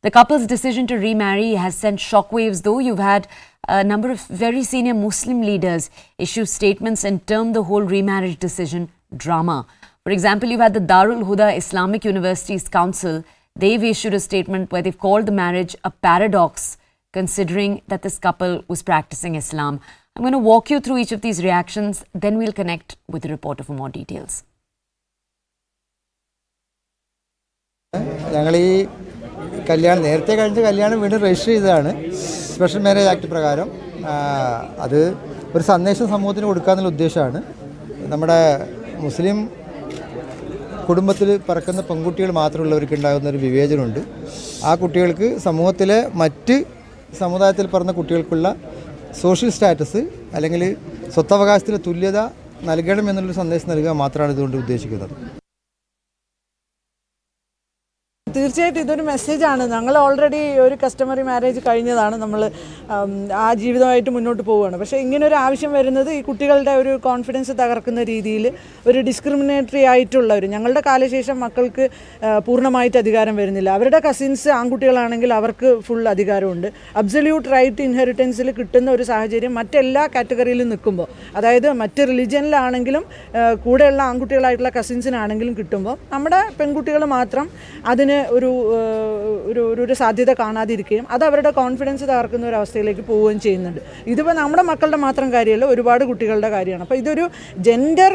The couple's decision to remarry has sent shockwaves, though. You've had a number of very senior Muslim leaders issue statements and term the whole remarriage decision drama. For example, you've had the Darul Huda Islamic University's council. They've issued a statement where they've called the marriage a paradox, considering that this couple was practicing Islam. I'm going to walk you through each of these reactions, then we'll connect with the reporter for more details. ഞങ്ങൾ ഈ കല്യാണം നേരത്തെ കഴിഞ്ഞ കല്യാണം വീണ്ടും register ചെയ്തതാണ് special marriage act പ്രകാരം. അത് ഒരു സന്ദേശം സമൂഹത്തിന് കൊടുക്കാന്നുള്ള ഉദ്ദേശമാണ്. നമ്മുടെ മുസ്ലിം കുടുംബത്തിൽ പറക്കുന്ന പെൺകുട്ടികൾ മാത്രമുള്ളവർക്ക് ഉണ്ടാകുന്ന ഒരു വിവേചനമുണ്ട്. ആ കുട്ടികൾക്ക് സമൂഹത്തിലെ മറ്റ് സമുദായത്തിൽ പറഞ്ഞ കുട്ടികൾക്കുള്ള സോഷ്യൽ സ്റ്റാറ്റസ് അല്ലെങ്കിൽ സ്വത്തവകാശത്തിലെ തുല്യത നൽകണം എന്നുള്ളൊരു സന്ദേശം നൽകുക മാത്രമാണ് ഇതുകൊണ്ട് ഉദ്ദേശിക്കുന്നത്. തീർച്ചയായിട്ടും ഇതൊരു മെസ്സേജാണ്. ഞങ്ങൾ ഓൾറെഡി ഒരു കസ്റ്റമറി മാരേജ് കഴിഞ്ഞതാണ്. നമ്മൾ ആ ജീവിതമായിട്ട് മുന്നോട്ട് പോവുകയാണ്. പക്ഷേ ഇങ്ങനൊരു ആവശ്യം വരുന്നത് ഈ കുട്ടികളുടെ ഒരു കോൺഫിഡൻസ് തകർക്കുന്ന രീതിയിൽ ഒരു ഡിസ്ക്രിമിനേറ്ററി ആയിട്ടുള്ളവർ, ഞങ്ങളുടെ കാലശേഷം മക്കൾക്ക് പൂർണ്ണമായിട്ട് അധികാരം വരുന്നില്ല. അവരുടെ കസിൻസ് ആൺകുട്ടികളാണെങ്കിൽ അവർക്ക് ഫുൾ അധികാരമുണ്ട്. അബ്സല്യൂട്ട് റൈറ്റ് ഇൻഹെറിറ്റൻസിൽ കിട്ടുന്ന ഒരു സാഹചര്യം മറ്റെല്ലാ കാറ്റഗറിയിലും നിൽക്കുമ്പോൾ, അതായത് മറ്റ് റിലിജനിലാണെങ്കിലും കൂടെയുള്ള ആൺകുട്ടികളായിട്ടുള്ള കസിൻസിനാണെങ്കിലും കിട്ടുമ്പോൾ നമ്മുടെ പെൺകുട്ടികൾ മാത്രം അതിന് ഒരു സാധ്യത കാണാതിരിക്കുകയും അത് അവരുടെ കോൺഫിഡൻസ് തകർക്കുന്ന ഒരു അവസ്ഥയിലേക്ക് പോവുകയും ചെയ്യുന്നുണ്ട്. ഇതിപ്പോൾ നമ്മുടെ മക്കളുടെ മാത്രം കാര്യമല്ല, ഒരുപാട് കുട്ടികളുടെ കാര്യമാണ്. അപ്പോൾ ഇതൊരു ജെൻഡർ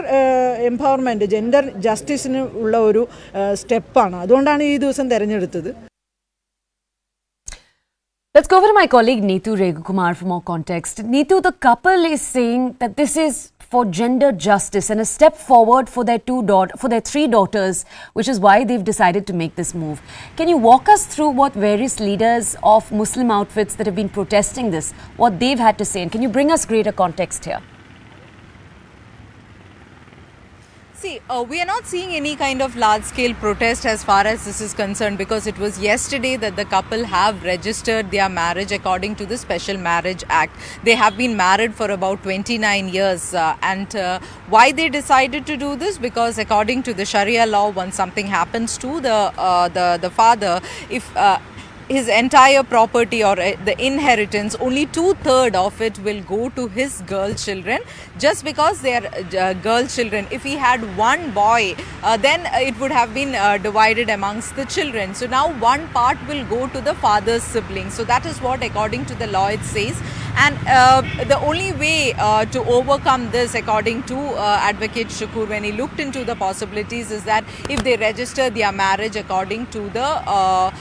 എംപവർമെൻറ്റ്, ജെൻഡർ ജസ്റ്റിസിന് ഉള്ള ഒരു സ്റ്റെപ്പാണ്. അതുകൊണ്ടാണ് ഈ ദിവസം തിരഞ്ഞെടുത്തത്. Let's go over to my colleague Neetu Regukumar for more context. Neetu, the couple is saying that this is for gender justice and a step forward for their 3 daughters, which is why they've decided to make this move. Can you walk us through what various leaders of Muslim outfits that have been protesting this, what they've had to say, and can you bring us greater context here? See, we are not seeing any kind of large-scale protest as far as this is concerned, because it was yesterday that the couple have registered their marriage according to the Special Marriage Act. They have been married for about 29 years and why they decided to do this? Because according to the Sharia law, once something happens to the father, if his entire property or the inheritance, only 2/3 of it will go to his girl children, just because they are girl children. If he had one boy, then it would have been divided amongst the children. So now one part will go to the father's siblings. So that is what according to the law it says. And the only way to overcome this, according to Advocate Shakur, when he looked into the possibilities, is that if they register their marriage according to the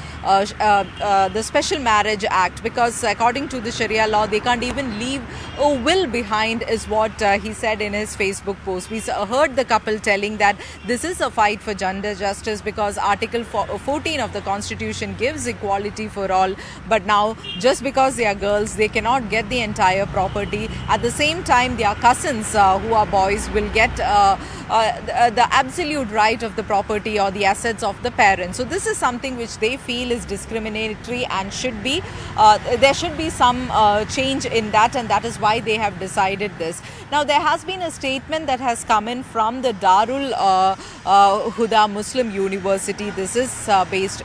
Special Marriage Act, because according to the Sharia law, they can't even leave a will behind, is what he said in his Facebook post. We heard the couple telling that this is a fight for gender justice because Article 14 of the Constitution gives equality for all, but now just because they are girls, they cannot get the entire property. At the same time, their cousins who are boys will get the absolute right of the property or the assets of the parents. So this is something which they feel is discriminatory and should be there should be some change in that, and that is why they have decided this. Now there has been a statement that has come in from the Darul Huda Muslim University. This is based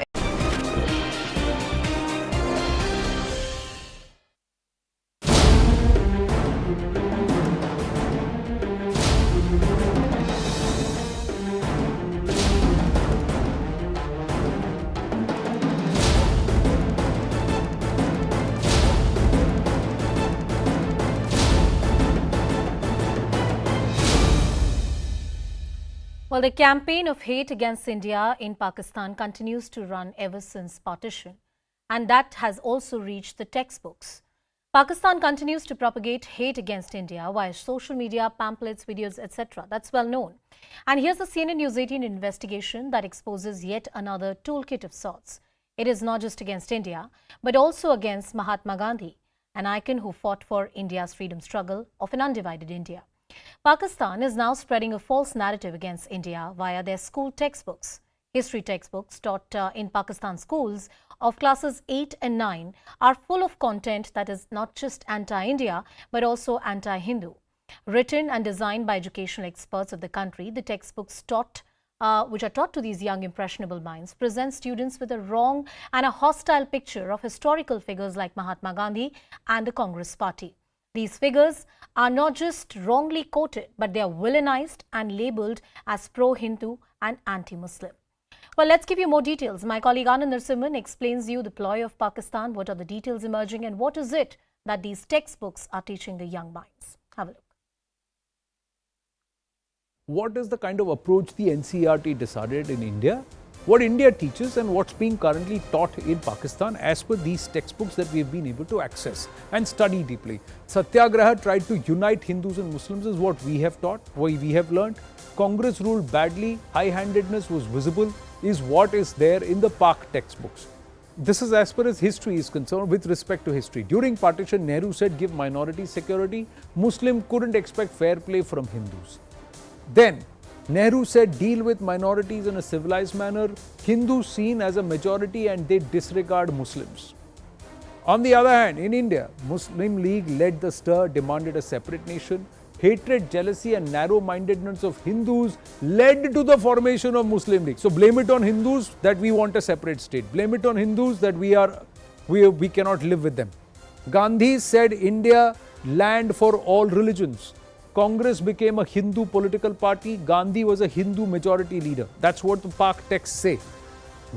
Well, the campaign of hate against India in Pakistan continues to run ever since partition, and that has also reached the textbooks. Pakistan continues to propagate hate against India via social media, pamphlets, videos, etc. That's well known. And here's a CNN News 18 investigation that exposes yet another toolkit of sorts. It is not just against India, but also against Mahatma Gandhi, an icon who fought for India's freedom struggle of an undivided India. Pakistan is now spreading a false narrative against India via their school textbooks. History textbooks taught in Pakistan schools of classes 8 and 9 are full of content that is not just anti-India but also anti-Hindu. Written and designed by educational experts of the country, the textbooks which are taught to these young impressionable minds present students with a wrong and a hostile picture of historical figures like Mahatma Gandhi and the Congress Party. These figures are not just wrongly quoted, but they are villainized and labelled as pro-Hindu and anti-Muslim. Well, let's give you more details. My colleague Anand Narasimhan explains you the ploy of Pakistan, what are the details emerging, and what is it that these textbooks are teaching the young minds. Have a look. What is the kind of approach the NCERT decided in India? What India teaches and what's being currently taught in Pakistan as per these textbooks that we've been able to access and study deeply. Satyagraha tried to unite Hindus and Muslims is what we have taught, what we have learned. Congress ruled badly, high-handedness was visible, is what is there in the Pak textbooks. This is as far as history is concerned with respect to history. During partition, Nehru said give minorities security. Muslim couldn't expect fair play from Hindus. Then Nehru said deal with minorities in a civilized manner, Hindus seen as a majority and they disregard Muslims. On the other hand, in India, Muslim League led the stir, demanded a separate nation. Hatred, jealousy and narrow-mindedness of Hindus led to the formation of Muslim League. So blame it on Hindus that we want a separate state. Blame it on Hindus that we cannot live with them. Gandhi said India, land for all religions. Congress became a Hindu political party. Gandhi was a Hindu majority leader. That's what the Pak texts say.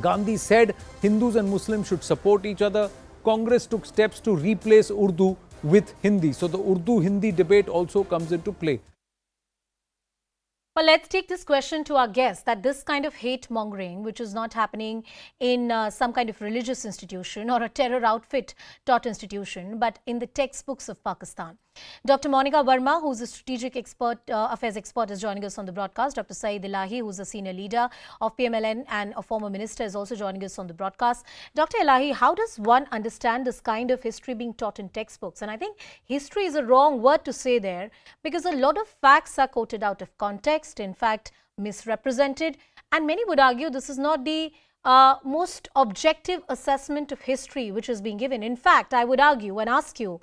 Gandhi said Hindus and Muslims should support each other. Congress took steps to replace Urdu with Hindi. So the Urdu-Hindi debate also comes into play. Well, let's take this question to our guest, that this kind of hate mongering, which is not happening in some kind of religious institution or a terror outfit taught institution, but in the textbooks of Pakistan. Dr. Monica Verma, who's a strategic affairs expert, is joining us on the broadcast. Dr. Saeed Elahi, who's a senior leader of PMLN and a former minister, is also joining us on the broadcast. Dr. Elahi, how does one understand this kind of history being taught in textbooks? And I think history is a wrong word to say there, because a lot of facts are quoted out of context, in fact, misrepresented. And many would argue this is not the most objective assessment of history which is being given. In fact, I would argue and ask you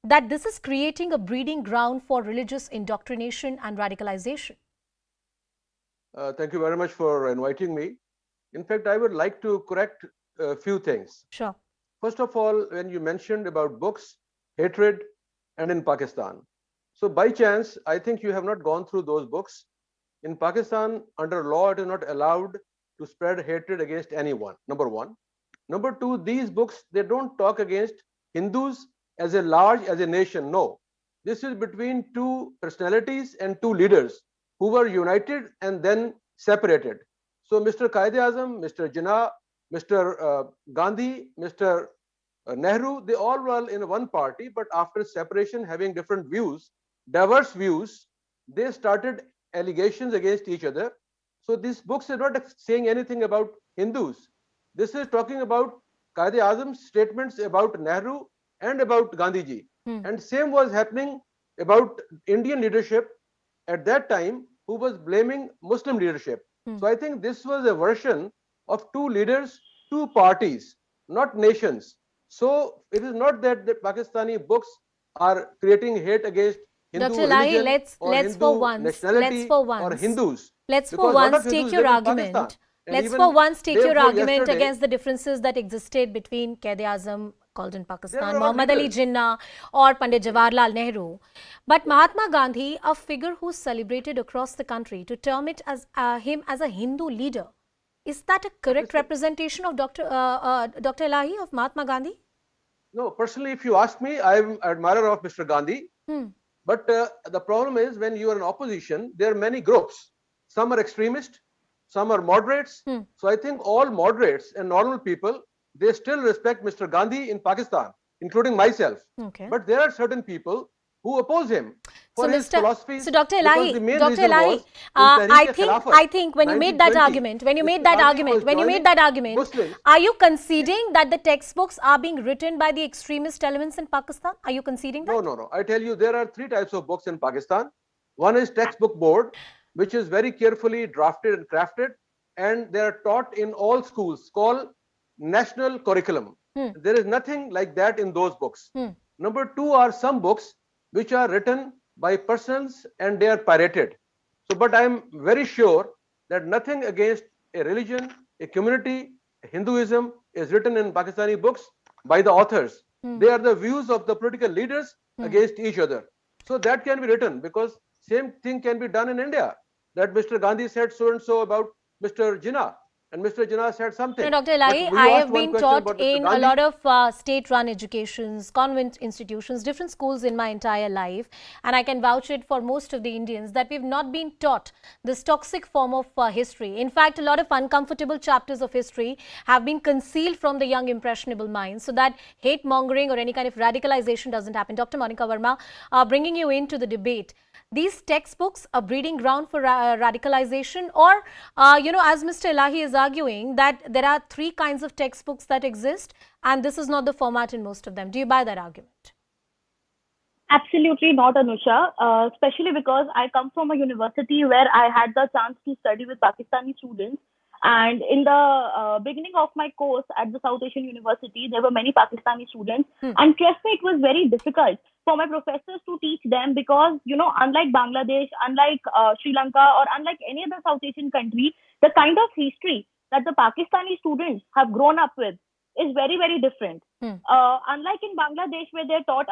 that this is creating a breeding ground for religious indoctrination and radicalization. Thank you very much for inviting me. In fact, I would like to correct a few things. Sure. First of all, when you mentioned about books, hatred, and in Pakistan. So by chance, I think you have not gone through those books. In Pakistan, under law, it is not allowed to spread hatred against anyone, number one. Number two, these books, they don't talk against Hindus as a large as a nation. No, this is between two personalities and two leaders who were united and then separated. So Mr. Quaid-e-Azam, Mr. Jinnah, Mr. Gandhi, Mr. Nehru, they all were in one party, but after separation, having different views, diverse views, they started allegations against each other. So these books are not saying anything about Hindus. This is talking about Quaid-e-Azam's statements about Nehru and about Gandhiji. And same was happening about Indian leadership at that time, who was blaming Muslim leadership. So I think this was a version of two leaders, two parties, not nations. So it is not that the Pakistani books are creating hate against Hindu Dr. Elahi, religion let's or Hindu for once, nationality or Hindus. Let's Because for lot of once Hindus take live your in argument. Pakistan. And Let's even for once take your therefore argument yesterday, against the differences that existed between Quaid-e-Azam, called in Pakistan, all Muhammad Ali leaders. Jinnah, or Pandit Jawaharlal Nehru. But Mahatma Gandhi, a figure who's celebrated across the country, to term it as him as a Hindu leader, is that a correct representation of Dr. Elahi, of Mahatma Gandhi? No, personally, if you ask me, I am an admirer of Mr. Gandhi. But the problem is, when you are in opposition, there are many groups. Some are extremist, some are moderates. So I think all moderates and normal people, they still respect Mr. Gandhi in Pakistan, including myself. Okay. But there are certain people who oppose him for his philosophies. So Dr. because Elahi, the main Dr. reason Elahi, was in Tehreek-e-Khilafat, I think when you made that 1920, argument, when you Mr. made that Gandhi argument, was when you made joining that argument, Muslims. are you conceding that the textbooks are being written by the extremist elements in Pakistan? Are you conceding that? No. I tell you, there are three types of books in Pakistan. One is textbook board, which is very carefully drafted and crafted, and they are taught in all schools, called national curriculum. There is nothing like that in those books. Number two are some books which are written by persons and they are pirated. So, but I am very sure that nothing against a religion, a community, Hinduism is written in Pakistani books by the authors. They are the views of the political leaders against each other. So that can be written, because same thing can be done in India. That Mr. Gandhi said so and so about Mr. Jinnah, and Mr. Jinnah said something. No, Dr. Elahi, I have been taught in a lot of state-run educations, convent institutions, different schools in my entire life, and I can vouch it for most of the Indians that we've not been taught this toxic form of history. In fact, a lot of uncomfortable chapters of history have been concealed from the young impressionable minds, so that hate-mongering or any kind of radicalization doesn't happen. Dr. Monica Verma, bringing you into the debate. These textbooks a breeding ground for radicalization, or as Mr. Elahi is arguing that there are three kinds of textbooks that exist and this is not the format in most of them. Do you buy that argument? Absolutely not, Anusha, especially because I come from a university where I had the chance to study with Pakistani students. And in the beginning of my course at the South Asian University, there were many Pakistani students. And trust me, it was very difficult for my professors to teach them because, unlike Bangladesh, unlike Sri Lanka, or unlike any other South Asian country, the kind of history that the Pakistani students have grown up with is very, very different. Unlike in Bangladesh, where they're taught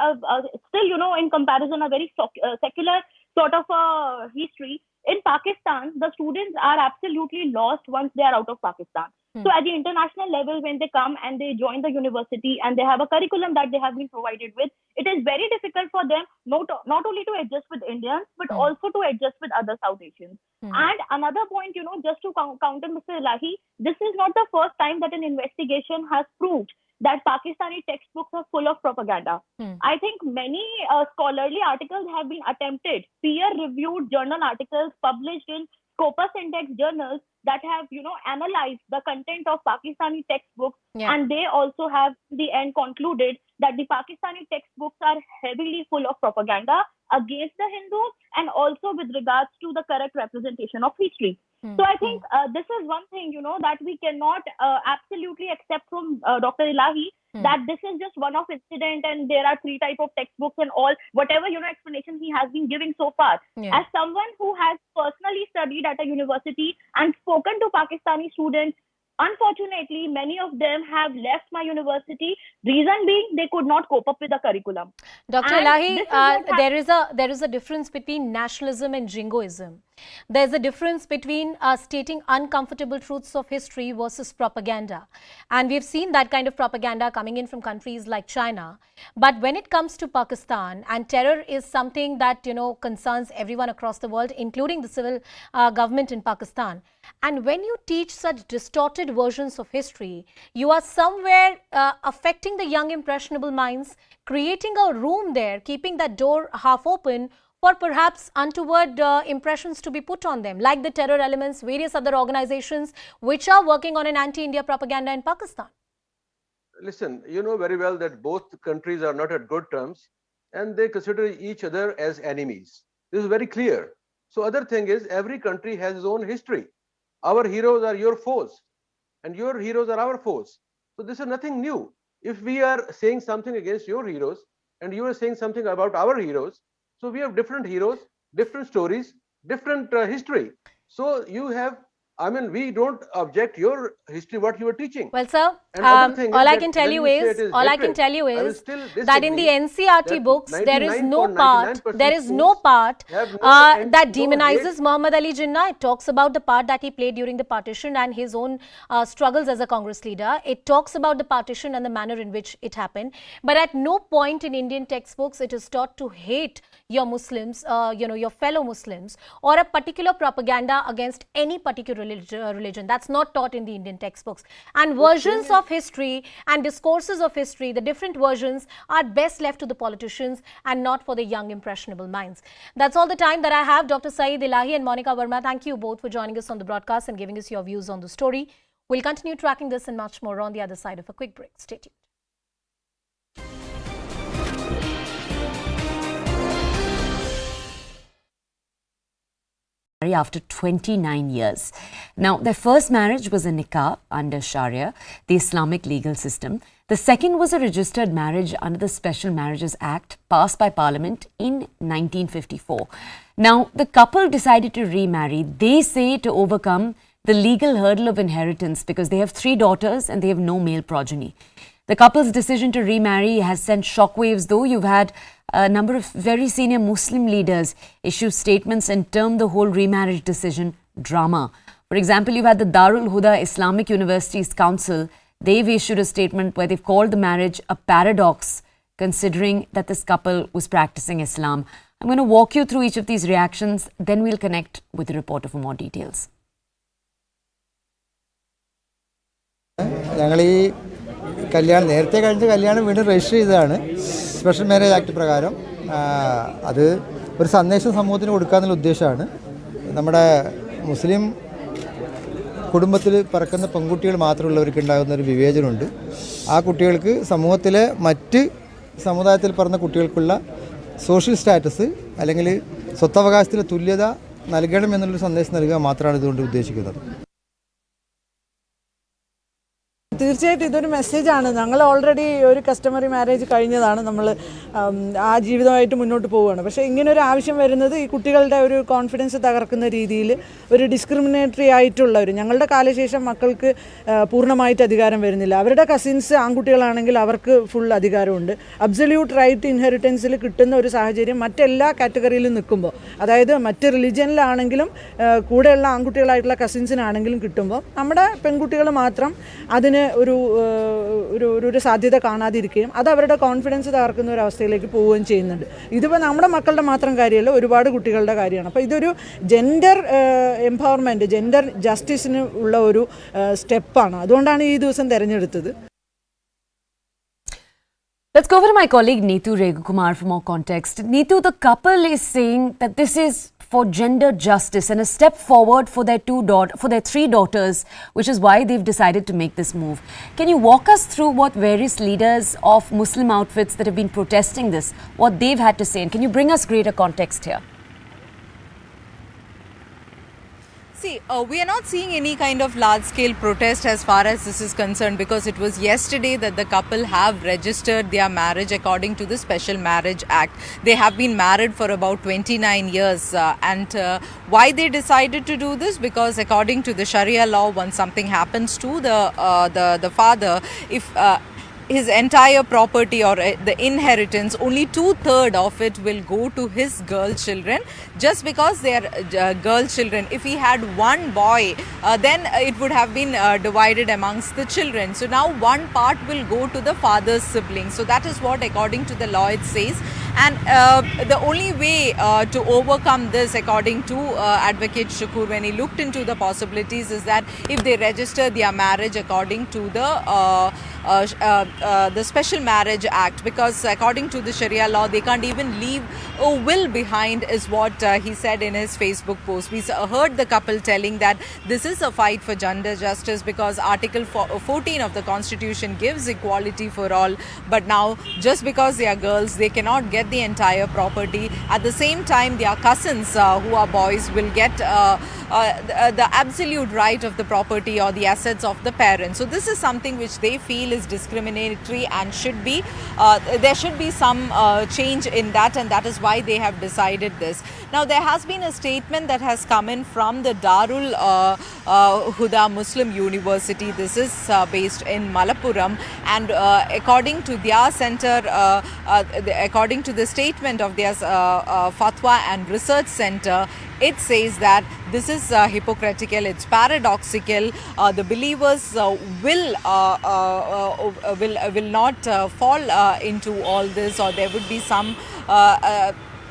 still, in comparison, a very secular sort of history. In Pakistan, the students are absolutely lost once they are out of Pakistan. So at the international level, when they come and they join the university and they have a curriculum that they have been provided with, it is very difficult for them not only to adjust with Indians, but also to adjust with other South Asians. And another point, just to counter Mr. Elahi, this is not the first time that an investigation has proved that Pakistani textbooks are full of propaganda. I think many scholarly articles have been attempted, peer-reviewed journal articles published in Scopus Index journals that have, analyzed the content of Pakistani textbooks, and they also have, in the end, concluded that the Pakistani textbooks are heavily full of propaganda against the Hindus and also with regards to the correct representation of history. So I think this is one thing, that we cannot absolutely accept from Dr. Elahi, that this is just one-off incident and there are three types of textbooks and all, whatever, explanation he has been giving so far. As someone who has personally studied at a university and spoken to Pakistani students, unfortunately, many of them have left my university. Reason being, they could not cope up with the curriculum. Dr. Elahi, there is a difference between nationalism and jingoism. There's a difference between stating uncomfortable truths of history versus propaganda. And we've seen that kind of propaganda coming in from countries like China. But when it comes to Pakistan, and terror is something that, concerns everyone across the world, including the civil government in Pakistan. And when you teach such distorted versions of history, you are somewhere affecting the young impressionable minds, creating a room there, keeping that door half open for perhaps untoward impressions to be put on them, like the terror elements, various other organizations which are working on an anti-India propaganda in Pakistan. Listen, you know very well that both countries are not at good terms and they consider each other as enemies. This is very clear. So other thing is, every country has its own history. Our heroes are your foes and your heroes are our foes. So this is nothing new. If we are saying something against your heroes and you are saying something about our heroes, so we have different heroes, different stories, different history. So you have, we don't object your history, what you are teaching. Well, sir, all I can tell you is that in the NCERT books, there is no part that demonizes Muhammad Ali Jinnah. It talks about the part that he played during the partition and his own struggles as a Congress leader. It talks about the partition and the manner in which it happened. But at no point in Indian textbooks it is taught to hate your Muslims, your fellow Muslims, or a particular propaganda against any particular religion. That's not taught in the Indian textbooks. And versions of history and discourses of history, the different versions, are best left to the politicians and not for the young impressionable minds. That's all the time that I have. Dr. Saeed Elahi and Monica Verma, thank you both for joining us on the broadcast and giving us your views on the story. We'll continue tracking this and much more on the other side of a quick break. Stay tuned. After 29 years. Now, their first marriage was a nikah under Sharia, the Islamic legal system. The second was a registered marriage under the Special Marriages Act passed by Parliament in 1954. Now, the couple decided to remarry, they say, to overcome the legal hurdle of inheritance because they have 3 daughters and they have no male progeny. The couple's decision to remarry has sent shockwaves, though. You've had a number of very senior Muslim leaders issue statements and term the whole remarriage decision drama. For example, you've had the Darul Huda Islamic University's council. They've issued a statement where they've called the marriage a paradox, considering that this couple was practicing Islam. I'm going to walk you through each of these reactions, then we'll connect with the reporter for more details. നേരത്തെ കഴിഞ്ഞ കല്യാണം വീണ്ടും register ചെയ്തതാണ് special marriage act പ്രകാരം. അത് ഒരു സന്ദേശം സമൂഹത്തിന് കൊടുക്കാന്നുള്ള ഉദ്ദേശമാണ്. നമ്മുടെ മുസ്ലിം കുടുംബത്തിൽ പിറക്കുന്ന പെൺകുട്ടികൾ മാത്രമുള്ളവർക്ക് ഉണ്ടാകുന്ന ഒരു വിവേചനമുണ്ട്. ആ കുട്ടികൾക്ക് സമൂഹത്തിലെ മറ്റ് സമുദായത്തിൽ പിറന്ന കുട്ടികൾക്കുള്ള സോഷ്യൽ സ്റ്റാറ്റസ് അല്ലെങ്കിൽ സ്വത്തവകാശത്തിലെ തുല്യത നൽകണം എന്നുള്ളൊരു സന്ദേശം നൽകുക മാത്രമാണ് ഇതുകൊണ്ട് ഉദ്ദേശിക്കുന്നത്. തീർച്ചയായിട്ടും ഇതൊരു മെസ്സേജാണ്. ഞങ്ങൾ ഓൾറെഡി ഒരു കസ്റ്റമറി മാരേജ് കഴിഞ്ഞതാണ്. നമ്മൾ ആ ജീവിതമായിട്ട് മുന്നോട്ട് പോവുകയാണ്. പക്ഷേ ഇങ്ങനൊരു ആവശ്യം വരുന്നത് ഈ കുട്ടികളുടെ ഒരു കോൺഫിഡൻസ് തകർക്കുന്ന രീതിയിൽ ഒരു ഡിസ്ക്രിമിനേറ്ററി ആയിട്ടുള്ളവർ, ഞങ്ങളുടെ കാലശേഷം മക്കൾക്ക് പൂർണ്ണമായിട്ട് അധികാരം വരുന്നില്ല. അവരുടെ കസിൻസ് ആൺകുട്ടികളാണെങ്കിൽ അവർക്ക് ഫുൾ അധികാരമുണ്ട്. അബ്സല്യൂട്ട് റൈറ്റ് ഇൻഹെറിറ്റൻസിൽ കിട്ടുന്ന ഒരു സാഹചര്യം മറ്റെല്ലാ കാറ്റഗറിയിലും നിൽക്കുമ്പോൾ, അതായത് മറ്റ് റിലിജനിലാണെങ്കിലും കൂടെയുള്ള ആൺകുട്ടികളായിട്ടുള്ള കസിൻസിനാണെങ്കിലും കിട്ടുമ്പോൾ നമ്മുടെ പെൺകുട്ടികൾ മാത്രം അതിന് ഒരു സാധ്യത കാണാതിരിക്കുകയും അത് അവരുടെ കോൺഫിഡൻസ് തകർക്കുന്ന ഒരു അവസ്ഥയിലേക്ക് പോവുകയും ചെയ്യുന്നുണ്ട്. ഇതിപ്പോൾ നമ്മുടെ മക്കളുടെ മാത്രം കാര്യമല്ല, ഒരുപാട് കുട്ടികളുടെ കാര്യമാണ്. അപ്പോൾ ഇതൊരു ജെൻഡർ എംപവർമെൻറ്റ്, ജെൻഡർ ജസ്റ്റിസിന് ഉള്ള ഒരു സ്റ്റെപ്പാണ്. അതുകൊണ്ടാണ് ഈ ദിവസം തിരഞ്ഞെടുത്തത്. Let's go over to my colleague Neetu Regukumar for more context. Neetu, the couple is saying that this is for gender justice and a step forward for their 3 daughters, which is why they've decided to make this move. Can you walk us through what various leaders of Muslim outfits that have been protesting this, what they've had to say, and can you bring us greater context here? See, we are not seeing any kind of large-scale protest as far as this is concerned, because it was yesterday that the couple have registered their marriage according to the Special Marriage Act. They have been married for about 29 years and why they decided to do this? Because according to the Sharia law, once something happens to the father, if his entire property or the inheritance, only 2/3 of it will go to his girl children, just because they are girl children. If he had one boy, then it would have been divided amongst the children. So now one part will go to the father's siblings. So that is what, according to the law, it says. And the only way to overcome this, according to Advocate Shakur, when he looked into the possibilities, is that if they register their marriage according to the Special Marriage Act, because according to the Sharia law, they can't even leave a will behind, is what he said in his Facebook post. We heard the couple telling that this is a fight for gender justice, because Article 14 of the Constitution gives equality for all, but now just because they are girls, they cannot get the entire property. At the same time, their cousins who are boys will get the absolute right of the property or the assets of the parents. So this is something which they feel is discriminatory and should be there should be some change in that, and that is why they have decided this. Now there has been a statement that has come in from the Darul Huda Muslim University. This is based in Malappuram, and according to their center, according to the statement of their Fatwa and Research Center, it says that this is hypocritical, it's paradoxical. The believers will not fall into all this, or there would be some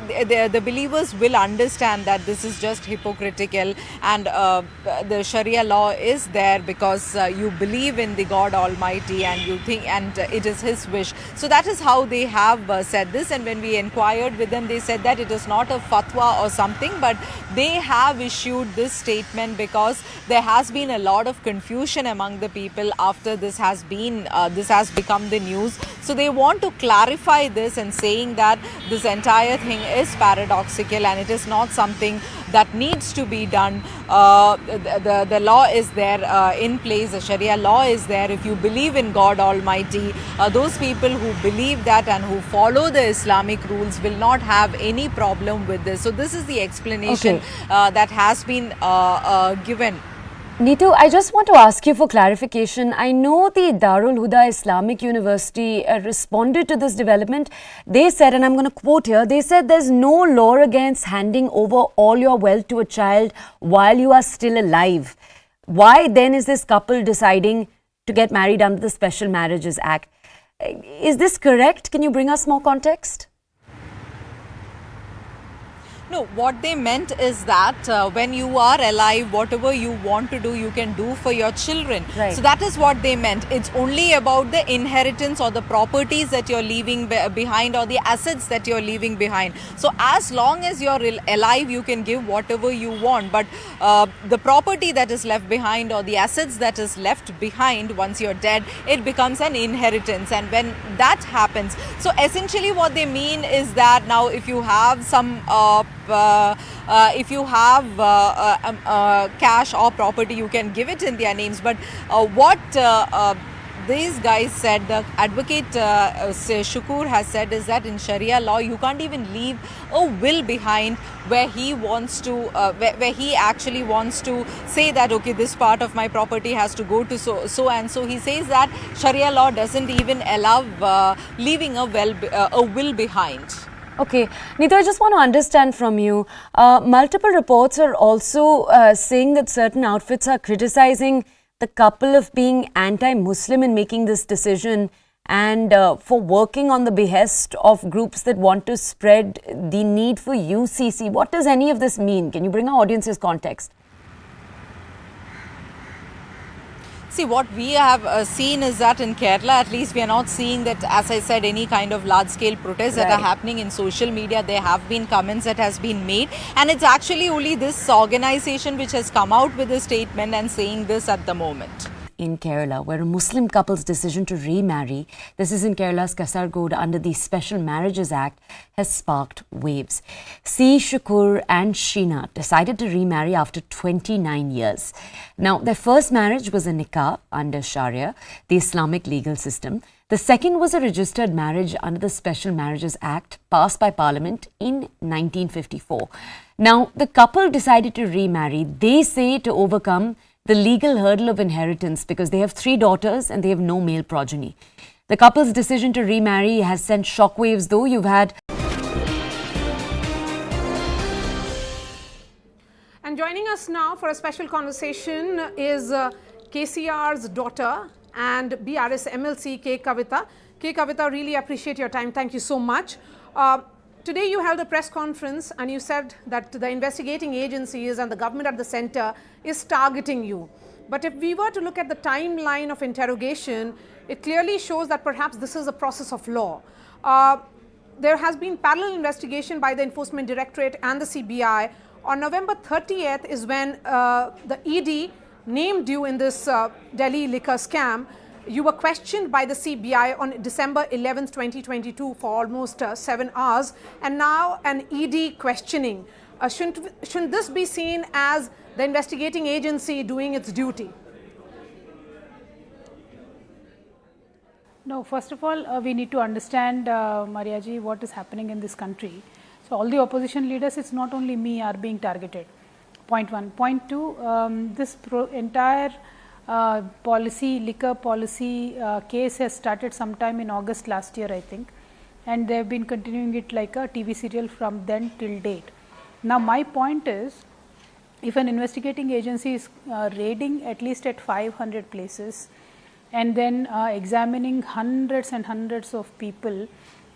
the believers will understand that this is just hypocritical, and the Sharia law is there because you believe in the God Almighty and you think, and it is His wish. So that is how they have said this. And when we inquired with them, they said that it is not a fatwa or something, but they have issued this statement because there has been a lot of confusion among the people after this has become the news. So they want to clarify this, and saying that this entire thing is paradoxical and it is not something that needs to be done. The law is there in place, the Sharia law is there. If you believe in God Almighty, those people who believe that and who follow the Islamic rules will not have any problem with this. So this is the explanation that has been given. Neetu, I just want to ask you for clarification. I know the Darul Huda Islamic University responded to this development. They said, and I'm going to quote here, they said there's no law against handing over all your wealth to a child while you are still alive. Why then is this couple deciding to get married under the Special Marriages Act? Is this correct? Can you bring us more context? No, what they meant is that when you are alive, whatever you want to do, you can do for your children. Right. So that is what they meant. It's only about the inheritance or the properties that you're leaving behind, or the assets that you're leaving behind. So as long as you're alive, you can give whatever you want. But the property that is left behind, or the assets that is left behind once you're dead, it becomes an inheritance. And when that happens, so essentially what they mean is that now if you have some if you have cash or property, you can give it in their names. But what these guys said, the advocate Shakur has said, is that in Sharia law, you can't even leave a will behind where he wants to, where he actually wants to say that, okay, this part of my property has to go to so and so. He says that Sharia law doesn't even allow leaving a will behind. Okay, Neetu, I just want to understand from you, multiple reports are also saying that certain outfits are criticizing the couple of being anti-Muslim in making this decision, and for working on the behest of groups that want to spread the need for UCC. What does any of this mean? Can you bring our audience's context? See, what we have seen is that in Kerala, at least, we are not seeing that, as I said, any kind of large-scale protests that are happening in social media. There have been comments that has been made, and it's actually only this organization which has come out with a statement and saying this at the moment. In Kerala, where a Muslim couple's decision to remarry, this is in Kerala's Kasargod under the Special Marriages Act, has sparked waves. C. Shakur and Sheena decided to remarry after 29 years. Now, their first marriage was a nikah under Sharia, the Islamic legal system. The second was a registered marriage under the Special Marriages Act passed by Parliament in 1954. Now, the couple decided to remarry, they say, to overcome the legal hurdle of inheritance because they have 3 daughters and they have no male progeny. The couple's decision to remarry has sent shockwaves, though. You've had. And joining us now for a special conversation is KCR's daughter and BRS MLC K. Kavitha. K. Kavitha, really appreciate your time. Thank you so much. Today you held a press conference and you said that the investigating agencies and the government at the center is targeting you. But if we were to look at the timeline of interrogation, it clearly shows that perhaps this is a process of law. There has been parallel investigation by the Enforcement Directorate and the CBI. On November 30th is when the ED named you in this Delhi liquor scam. You were questioned by the CBI on December 11th, 2022 for almost 7 hours, and now an ED questioning. Shouldn't this be seen as the investigating agency doing its duty? No, first of all, we need to understand, Mariaji, what is happening in this country. So all the opposition leaders, it's not only me, are being targeted. Point one. Point two, this entire policy, liquor policy case has started sometime in August last year, I think. And they've been continuing it like a TV serial from then till date. Now my point is, if an investigating agency is raiding at least at 500 places and then examining hundreds and hundreds of people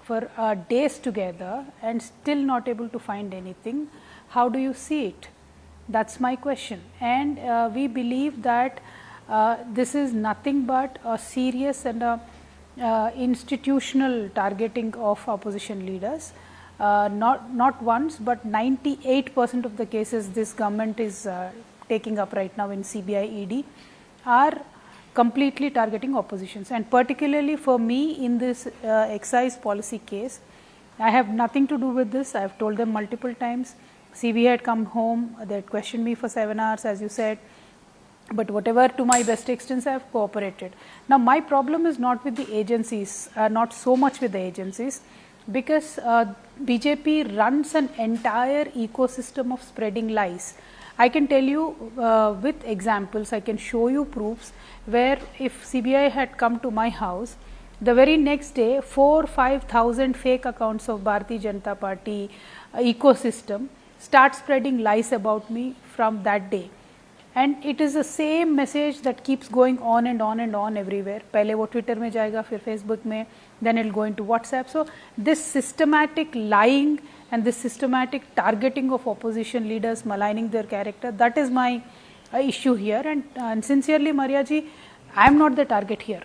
for days together and still not able to find anything, how do you see it? That's my question. And we believe that this is nothing but a serious and institutional targeting of opposition leaders. Not once, but 98% of the cases this government is taking up right now in CBI ED are completely targeting oppositions. And particularly for me in this excise policy case, I have nothing to do with this. I have told them multiple times. CBI had come home, they had questioned me for 7 hours, as you said. But whatever, to my best extent, I have cooperated. Now my problem is not with the agencies, not so much with the agencies, because BJP runs an entire ecosystem of spreading lies. I can tell you with examples, I can show you proofs where if CBI had come to my house, the very next day 4,000-5,000 fake accounts of Bharatiya Janata Party ecosystem start spreading lies about me from that day. And it is the same message that keeps going on and on and on everywhere. Pehle wo Twitter mein jayega, fir Facebook mein, then it will go into WhatsApp. So this systematic lying and this systematic targeting of opposition leaders, maligning their character, that is my issue here. And sincerely, Mariaji, I am not the target here.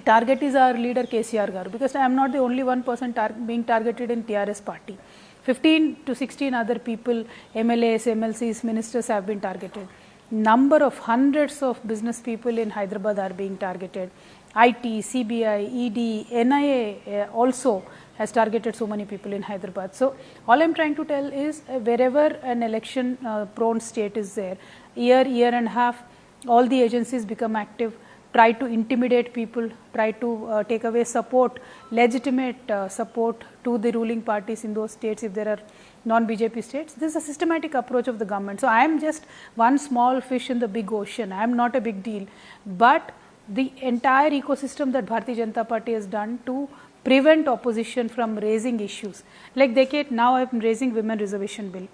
Target is our leader KCR Garu, because I am not the only one person being targeted in TRS party. 15 to 16 other people, MLAs, MLCs, ministers have been targeted. Number of hundreds of business people in Hyderabad are being targeted. IT, CBI, ED, NIA also has targeted so many people in Hyderabad. So all I'm trying to tell is wherever an election prone state is there, year and a half, all the agencies become active, try to intimidate people, try to take away support, legitimate support to the ruling parties in those states if there are non-BJP states. This is a systematic approach of the government. So I am just one small fish in the big ocean. I am not a big deal. But the entire ecosystem that Bharatiya Janata Party has done to prevent opposition from raising issues. Like decade now I am raising women reservation bill.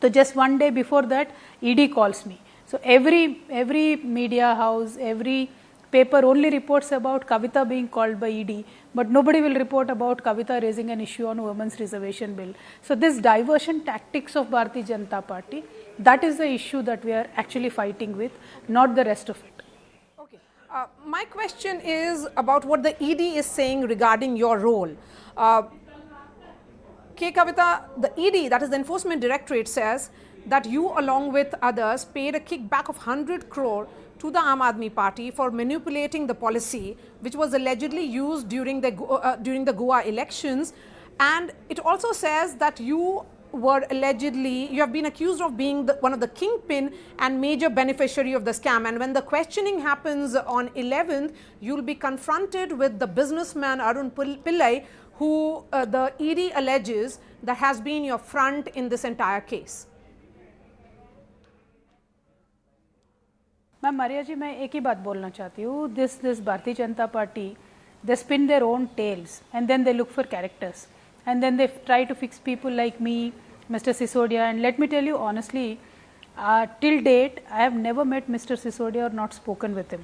So just one day before that, ED calls me. So every media house, every paper only reports about Kavitha being called by ED, but nobody will report about Kavitha raising an issue on women's reservation bill. So this diversion tactics of Bharatiya Janata Party, that is the issue that we are actually fighting with, not the rest of it. Okay. My question is about what the ED is saying regarding your role. K. Kavitha, the ED, that is the Enforcement Directorate, says that you along with others paid a kickback of 100 crore to the Aam Aadmi Party for manipulating the policy, which was allegedly used during the Goa elections. And it also says that you have been accused of being one of the kingpin and major beneficiary of the scam. And when the questioning happens on 11th, you'll be confronted with the businessman Arun Pillai, who the ED alleges that has been your front in this entire case. Ma'am Maria ji, मैं एक ही बात बोलना चाहती हूँ. This Bharatiya Janata party they spin their own tales and then they look for characters. And then they try to fix people like me, Mr. Sisodia. And let me tell you honestly, till date, I have never met Mr. Sisodia or not spoken with him.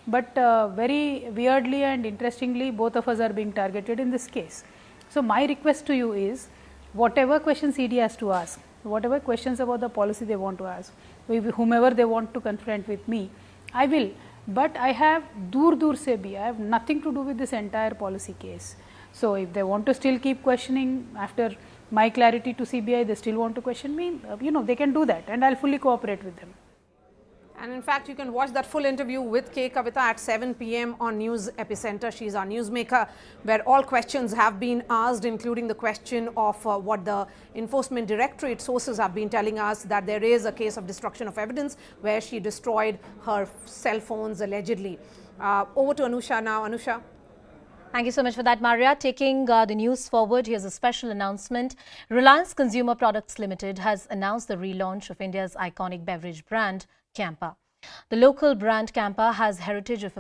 But very weirdly and interestingly, both of us are being targeted in this case. So my request to you is, whatever questions ED has to ask, whatever questions about the policy they want to ask, whomever they want to confront with me, I will. But I have dur se bhi, I have nothing to do with this entire policy case. So if they want to still keep questioning after my clarity to CBI, they still want to question me, they can do that and I'll fully cooperate with them. And in fact, you can watch that full interview with Kavitha at 7 p.m. on News Epicenter. She's our newsmaker, where all questions have been asked, including the question of what the Enforcement Directorate sources have been telling us, that there is a case of destruction of evidence where she destroyed her cell phones allegedly. Over to Anusha now. Anusha. Thank you so much for that, Maria. Taking the news forward, here's a special announcement. Reliance Consumer Products Limited has announced the relaunch of India's iconic beverage brand, Campa. The local brand Campa has heritage of